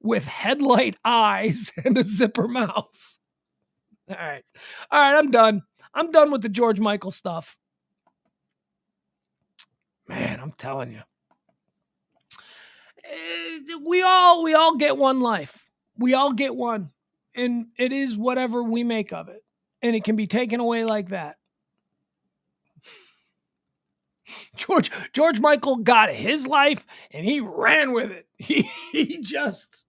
with headlight eyes and a zipper mouth. All right, I'm done. I'm done with the George Michael stuff. Man, I'm telling you. We all get one life. We all get one. And it is whatever we make of it. And it can be taken away like that. George Michael got his life and he ran with it. He just...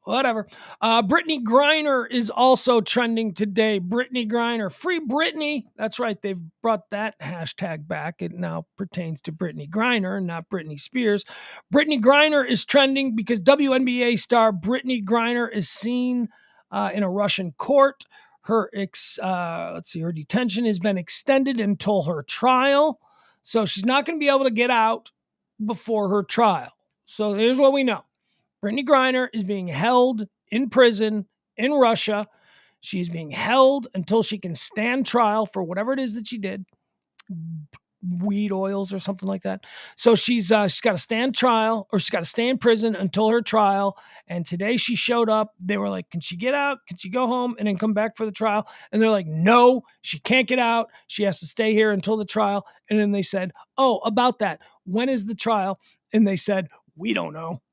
Whatever. Brittany Greiner is also trending today. Brittany Greiner. Free Brittany. That's right. They've brought that hashtag back. It now pertains to Brittany Greiner and not Britney Spears. Brittany Greiner is trending because WNBA star Brittany Greiner is seen in a Russian court. Her detention has been extended until her trial. So she's not going to be able to get out before her trial. So here's what we know. Brittany Greiner is being held in prison in Russia. She's being held until she can stand trial for whatever it is that she did, weed oils or something like that. So she's got to stand trial, or she's got to stay in prison until her trial. And today she showed up. They were like, "Can she get out? Can she go home and then come back for the trial?" And they're like, "No, she can't get out. She has to stay here until the trial." And then they said, "Oh, about that, when is the trial?" And they said, "We don't know."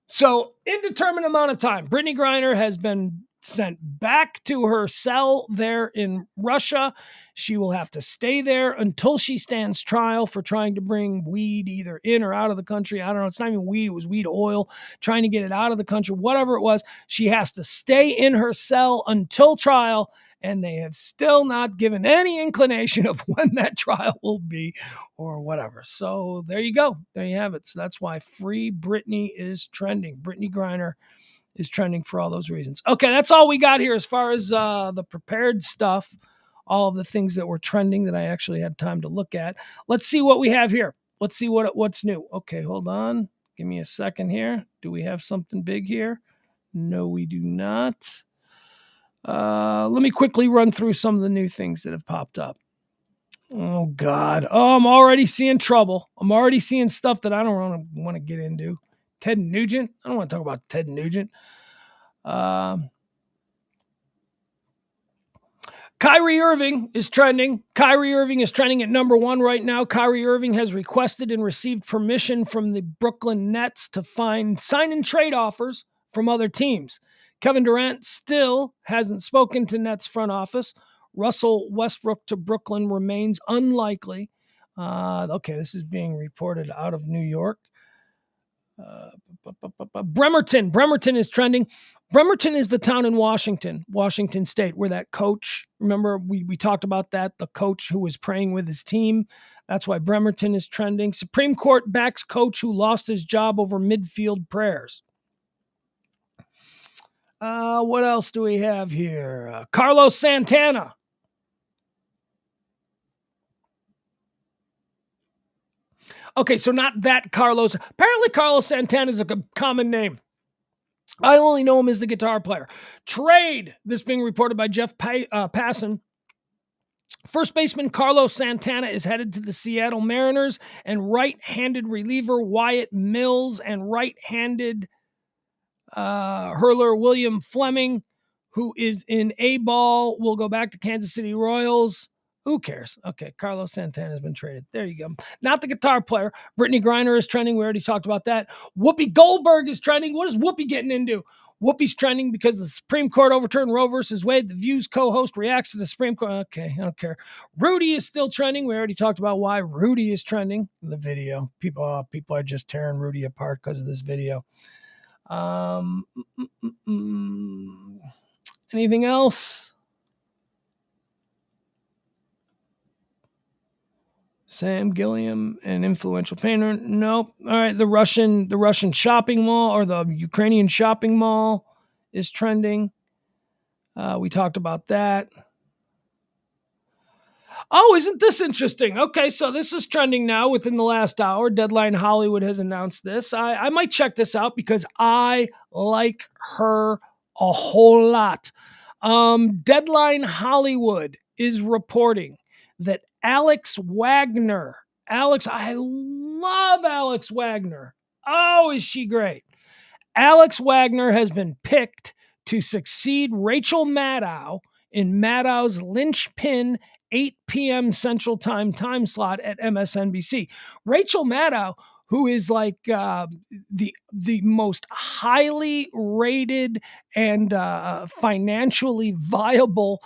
So, indeterminate amount of time. Brittany Greiner has been sent back to her cell there in Russia. She will have to stay there until she stands trial for trying to bring weed either in or out of the country. I don't know. It's not even weed. It was weed oil, trying to get it out of the country, whatever it was. She has to stay in her cell until trial. And they have still not given any inclination of when that trial will be or whatever. So there you go. There you have it. So that's why Free Britney is trending. Brittany Greiner is trending for all those reasons. Okay, that's all we got here as far as the prepared stuff, all of the things that were trending that I actually had time to look at. Let's see what we have here. Let's see what's new. Okay, hold on. Give me a second here. Do we have something big here? No, we do not. Let me quickly run through some of the new things that have popped up. Oh, God. Oh, I'm already seeing trouble. I'm already seeing stuff that I don't want to get into. Ted Nugent. I don't want to talk about Ted Nugent. Kyrie Irving is trending. Kyrie Irving is trending at number 1 right now. Kyrie Irving has requested and received permission from the Brooklyn Nets to find sign and trade offers from other teams. Kevin Durant still hasn't spoken to Nets front office. Russell Westbrook to Brooklyn remains unlikely. Okay, this is being reported out of New York. Bremerton is trending. Bremerton is the town in Washington State, where that coach, remember we talked about that, the coach who was praying with his team. That's why Bremerton is trending. Supreme Court backs coach who lost his job over midfield prayers. What else do we have here? Carlos Santana. Okay, so not that Carlos. Apparently Carlos Santana is a common name. I only know him as the guitar player. Trade. This being reported by Jeff Passan. First baseman Carlos Santana is headed to the Seattle Mariners, and right-handed reliever Wyatt Mills and right-handed hurler William Fleming, who is in A-ball, will go back to Kansas City Royals. Who cares? Okay, Carlos Santana has been traded. There you go. Not the guitar player. Brittany Greiner is trending. We already talked about that. Whoopi Goldberg is trending. What is Whoopi getting into? Whoopi's trending because the Supreme Court overturned Roe versus Wade. The View's co-host reacts to the Supreme Court. Okay, I don't care. Rudy is still trending. We already talked about why Rudy is trending in the video. People are just tearing Rudy apart because of this video. Anything else? Sam Gilliam, an influential painter. Nope. All right. The Russian shopping mall or the Ukrainian shopping mall is trending. We talked about that. Oh, isn't this interesting? Okay, so this is trending now within the last hour. Deadline Hollywood has announced this. I might check this out because I like her a whole lot. Deadline Hollywood is reporting that Alex Wagner. I love Alex Wagner. Oh, is she great? Alex Wagner has been picked to succeed Rachel Maddow in Maddow's linchpin 8 p.m. Central Time slot at MSNBC. Rachel Maddow, who is like the most highly rated and financially viable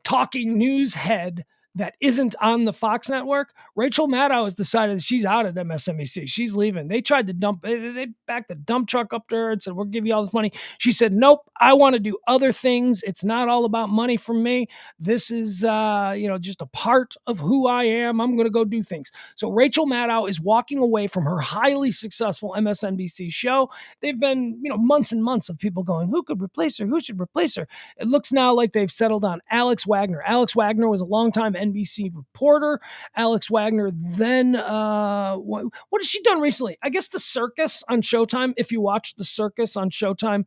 talking news head that isn't on the Fox network. Rachel Maddow has decided that she's out at MSNBC. She's leaving. They tried to they backed the dump truck up to her and said, we'll give you all this money. She said, nope, I want to do other things. It's not all about money for me. This is, just a part of who I am. I'm going to go do things. So Rachel Maddow is walking away from her highly successful MSNBC show. They've been, months and months of people going, who could replace her? Who should replace her? It looks now like they've settled on Alex Wagner. Alex Wagner was a longtime NBC reporter. Alex Wagner then, what has she done recently? I guess The Circus on Showtime. If you watch The Circus on Showtime,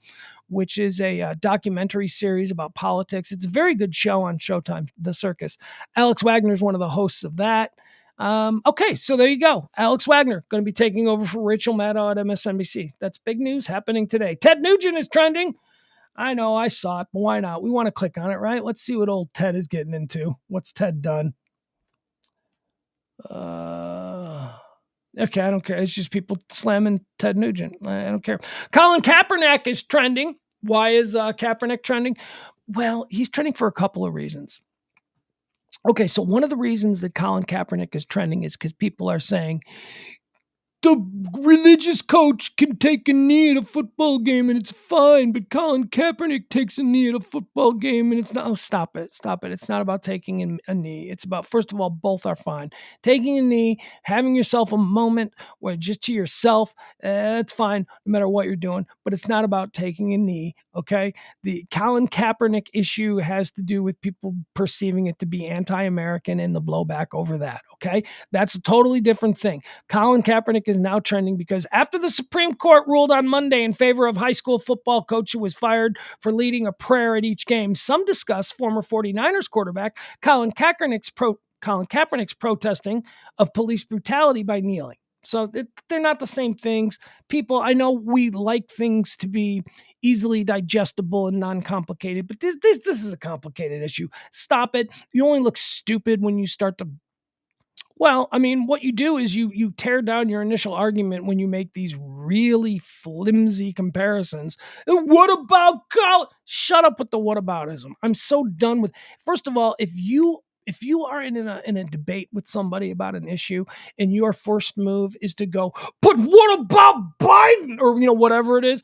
which is a documentary series about politics, it's a very good show on Showtime, The Circus. Alex Wagner is one of the hosts of that. Okay, so there you go. Alex Wagner going to be taking over for Rachel Maddow at MSNBC. That's big news happening today. Ted Nugent is trending. I know, I saw it, but why not? We want to click on it, right? Let's see what old Ted is getting into. What's Ted done? Okay, I don't care. It's just people slamming Ted Nugent. I don't care. Collin Kaepernick is trending. Why is Kaepernick trending? Well, he's trending for a couple of reasons. Okay, so one of the reasons that Collin Kaepernick is trending is because people are saying, the religious coach can take a knee at a football game and it's fine, but Collin Kaepernick takes a knee at a football game and it's not. Oh, stop it. It's not about taking a knee. It's about, first of all, both are fine. Taking a knee, having yourself a moment where just to yourself, it's fine no matter what you're doing, but it's not about taking a knee, okay? The Collin Kaepernick issue has to do with people perceiving it to be anti-American and the blowback over that, okay? That's a totally different thing. Collin Kaepernick is now trending because after the Supreme Court ruled on Monday in favor of high school football coach who was fired for leading a prayer at each game, some discuss former 49ers quarterback Colin Kaepernick's protesting of police brutality by kneeling. So they're not the same things. People, I know we like things to be easily digestible and non-complicated, but this is a complicated issue. Stop it. You only look stupid when you start to. Well, I mean, what you do is you tear down your initial argument when you make these really flimsy comparisons. What about Colin? Shut up with the whataboutism. I'm so done with. First of all, if you are in a debate with somebody about an issue and your first move is to go, but what about Biden? Or, whatever it is.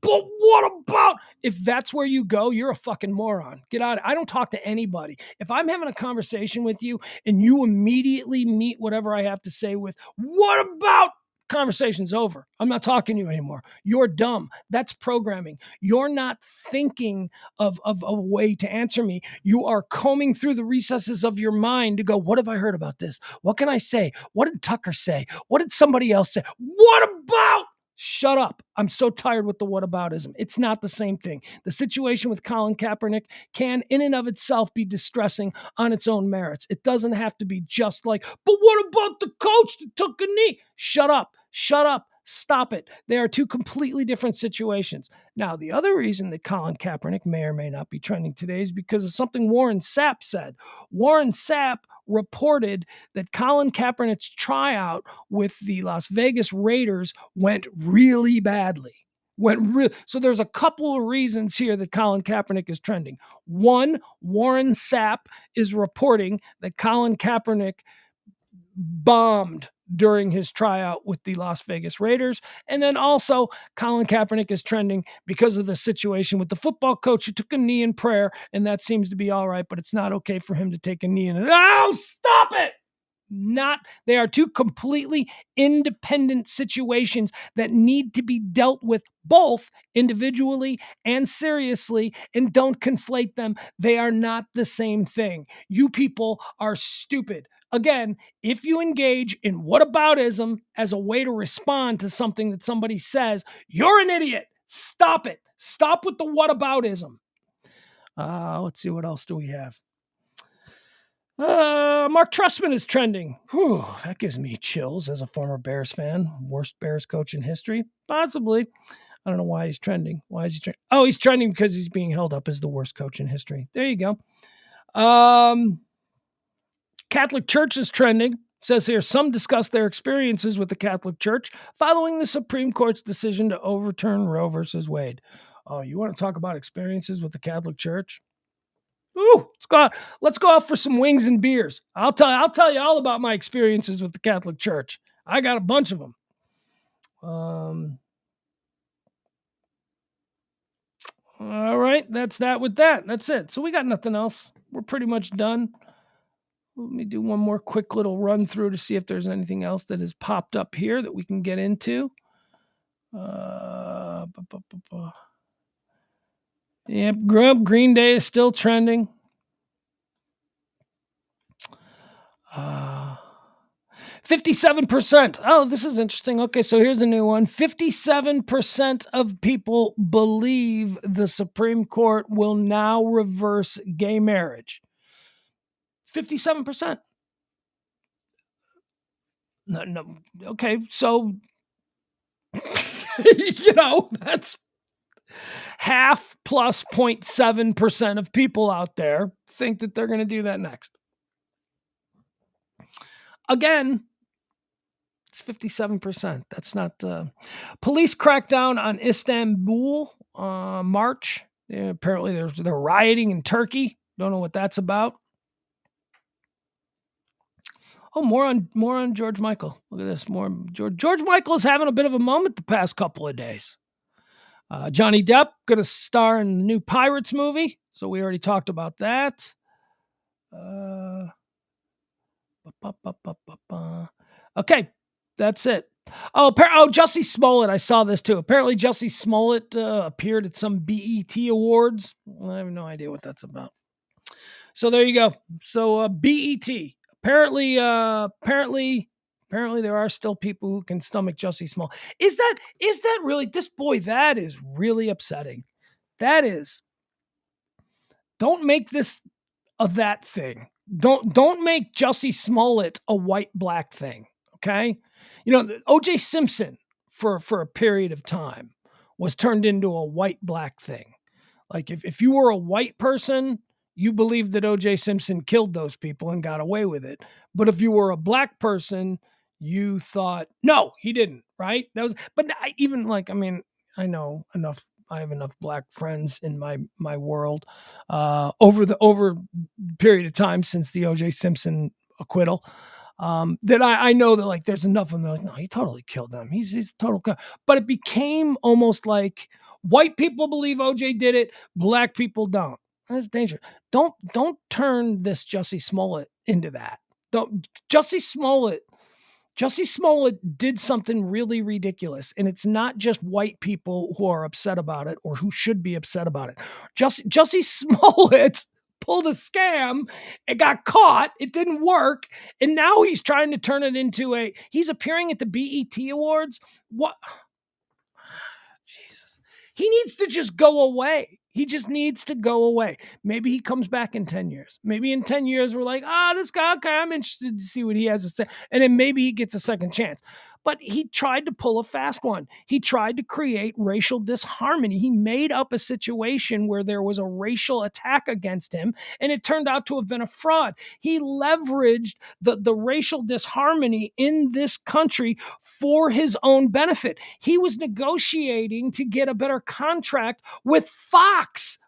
But what about, if that's where you go, you're a fucking moron. Get out. I don't talk to anybody. If I'm having a conversation with you and you immediately meet whatever I have to say with, what about, conversation's over. I'm not talking to you anymore. You're dumb. That's programming. You're not thinking of a way to answer me. You are combing through the recesses of your mind to go, what have I heard about this? What can I say? What did Tucker say? What did somebody else say? What about? Shut up. I'm so tired with the whataboutism. It's not the same thing. The situation with Colin Kaepernick can, in and of itself, be distressing on its own merits. It doesn't have to be just like, but what about the coach that took a knee? Shut up. Stop it. They are two completely different situations. Now, the other reason that Collin Kaepernick may or may not be trending today is because of something Warren Sapp said. Warren Sapp reported that Collin Kaepernick's tryout with the Las Vegas Raiders went really badly. So there's a couple of reasons here that Collin Kaepernick is trending. One, Warren Sapp is reporting that Collin Kaepernick bombed during his tryout with the Las Vegas Raiders. And then also, Collin Kaepernick is trending because of the situation with the football coach who took a knee in prayer, and that seems to be all right, but it's not okay for him to take a knee in. Oh, stop it! They are two completely independent situations that need to be dealt with both individually and seriously, and don't conflate them. They are not the same thing. You people are stupid. Again, if you engage in whataboutism as a way to respond to something that somebody says, you're an idiot. Stop it. Stop with the whataboutism. Let's see, what else do we have? Mark Trestman is trending. Whew, that gives me chills as a former Bears fan. Worst Bears coach in history? Possibly. I don't know why he's trending. Why is he trending? Oh, he's trending because he's being held up as the worst coach in history. There you go. Catholic Church is trending. It says here, some discuss their experiences with the Catholic Church following the Supreme Court's decision to overturn Roe versus Wade. Oh, you want to talk about experiences with the Catholic Church? Ooh, let's go out for some wings and beers. I'll tell you all about my experiences with the Catholic Church. I got a bunch of them. All right, that's that with that. That's it. So we got nothing else. We're pretty much done. Let me do one more quick little run through to see if there's anything else that has popped up here that we can get into. Yep, Green Day is still trending. 57%. Oh, this is interesting. Okay, so here's a new one. 57% of people believe the Supreme Court will now reverse gay marriage. 57%. No. Okay, so that's half plus 0.7% of people out there think that they're going to do that next. Again, it's 57%. That's not police crackdown on Istanbul march. Apparently they're rioting in Turkey. Don't know what that's about. Oh, more on George Michael. Look at this. More George Michael is having a bit of a moment the past couple of days. Johnny Depp going to star in the new Pirates movie, so we already talked about that. Okay, that's it. Oh, Jussie Smollett. I saw this too. Apparently, Jussie Smollett appeared at some BET Awards. I have no idea what that's about. So there you go. So BET. Apparently, there are still people who can stomach Jussie Smollett. Is that really this boy? That is really upsetting. That is. Don't make this a that thing. Don't make Jussie Smollett a white-black thing. Okay, O.J. Simpson for a period of time was turned into a white-black thing. Like if you were a white person, you believed that O.J. Simpson killed those people and got away with it. But if you were a black person, you thought, no, he didn't, right? I know enough. I have enough black friends in my world over period of time since the O.J. Simpson acquittal that I know that like there's enough of them. Like, no, he totally killed them. He's a total. But it became almost like white people believe O.J. did it, black people don't. That's dangerous. Don't turn this Jussie Smollett into that. Jussie Smollett did something really ridiculous, and it's not just white people who are upset about it or who should be upset about it. Jussie Smollett pulled a scam. It got caught. It didn't work, and now he's trying to turn it into he's appearing at the BET Awards. What? Jesus. He needs to just go away. He just needs to go away. Maybe he comes back in 10 years. Maybe in 10 years, we're like, this guy, okay, I'm interested to see what he has to say. And then maybe he gets a second chance. But he tried to pull a fast one. He tried to create racial disharmony. He made up a situation where there was a racial attack against him, and it turned out to have been a fraud. He leveraged the racial disharmony in this country for his own benefit. He was negotiating to get a better contract with Fox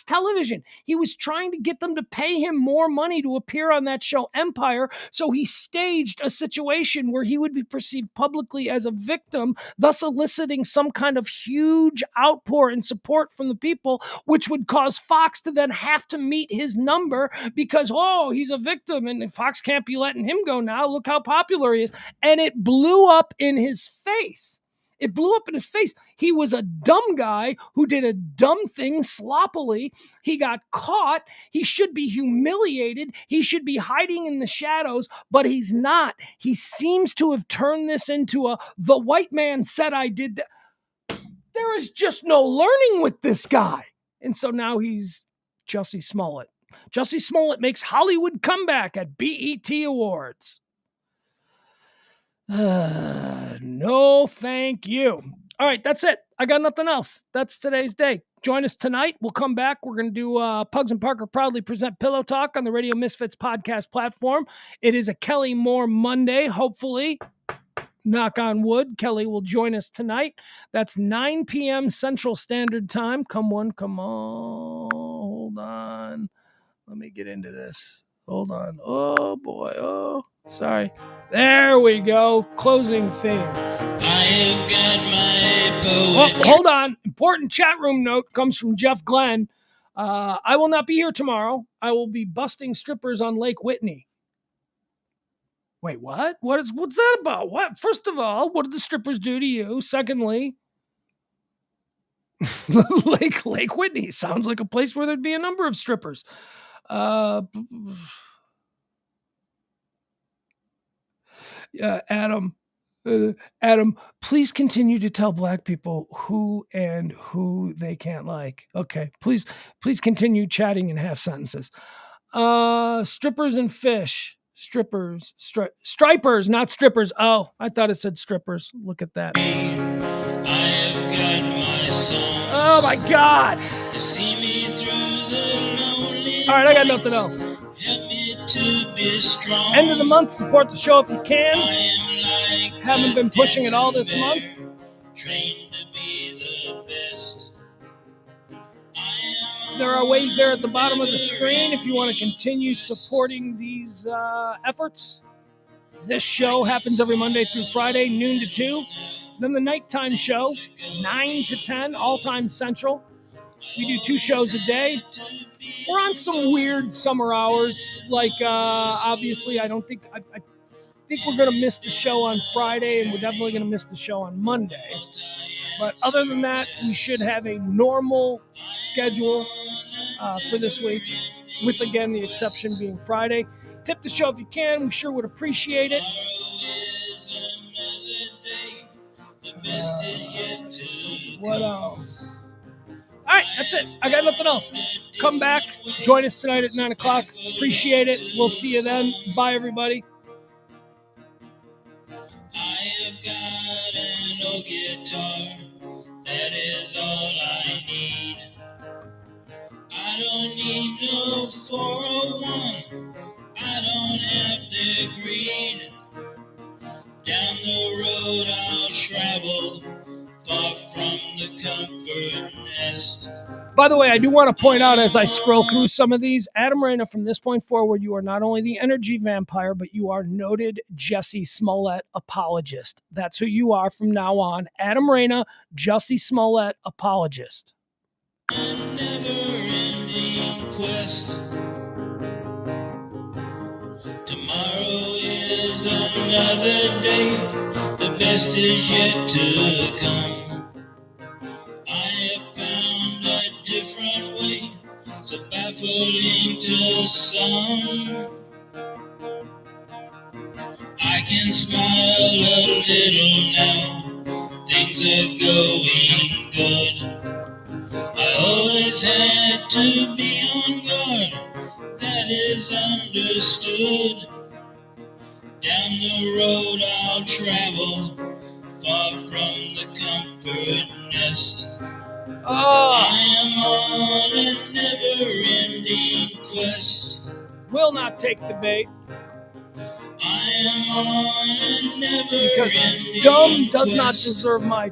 Television. He was trying to get them to pay him more money to appear on that show Empire, so he staged a situation where he would be perceived publicly as a victim, thus eliciting some kind of huge outpour and support from the people, which would cause Fox to then have to meet his number because, oh, he's a victim and Fox can't be letting him go now. Look how popular he is. And it blew up in his face. It blew up in his face. He was a dumb guy who did a dumb thing sloppily. He got caught. He should be humiliated. He should be hiding in the shadows, but he's not. He seems to have turned this into the white man said I did that. There is just no learning with this guy. And so now he's Jussie Smollett. Jussie Smollett makes Hollywood comeback at BET Awards. No, thank you. All right, that's it. I got nothing else. That's today's day. Join us tonight. We'll come back. We're going to do Pugs and Parker proudly present Pillow Talk on the Radio Misfits podcast platform. It is a Kelly Moore Monday, hopefully. Knock on wood. Kelly will join us tonight. That's 9 p.m. Central Standard Time. Come on. Hold on. Let me get into this. Hold on. Oh, boy. Oh, sorry. There we go. Closing theme. I have got my poetry. Oh, hold on. Important chat room note comes from Jeff Glenn. I will not be here tomorrow. I will be busting strippers on Lake Whitney. Wait, what? What's that about? What? First of all, what did the strippers do to you? Secondly, Lake Whitney sounds like a place where there'd be a number of strippers. Adam, please continue to tell Black people who they can't like. Okay, please continue chatting in half sentences. Strippers and fish. Stripers, not strippers. Oh, I thought it said strippers. Look at that. I have got my songs. Oh my God. To see me through the lonely. All right, I got nothing else. Help me to be strong. End of the month, support the show if you can. I am like Haven't been pushing it all this bear, month. Trained to be the best. There are ways there at the bottom of the screen if you want to continue supporting these efforts. This show happens every Monday through Friday, noon to 2. Then the nighttime show, 9 to 10, all time central. We do 2 shows a day. We're on some weird summer hours. Like, obviously, I think we're going to miss the show on Friday, and we're definitely going to miss the show on Monday. But other than that, we should have a normal schedule for this week, with, again, the exception being Friday. Tip the show if you can. We sure would appreciate it. What else? All right, that's it. I got nothing else. Come back. Join us tonight at 9 o'clock. Appreciate it. We'll see you then. Bye, everybody. I have got an old guitar, that is all I need. I don't need no 401, I don't have the greed. Down the road I'll travel, far from the comfort nest. By the way, I do want to point out as I scroll through some of these, Adam Reyna, from this point forward, you are not only the energy vampire, but you are noted Jussie Smollett apologist. That's who you are from now on. Adam Reyna, Jussie Smollett apologist. A never-ending quest. Tomorrow is another day. The best is yet to come. I have found a different way, so baffling to some. I can smile a little now. Things are going good. I always had to be on guard, that is understood. Down am the road I'll travel, far from the comfort nest. I am on a never-ending quest. Will not take the bait. I am on a never-ending Because dumb does not quest. deserve my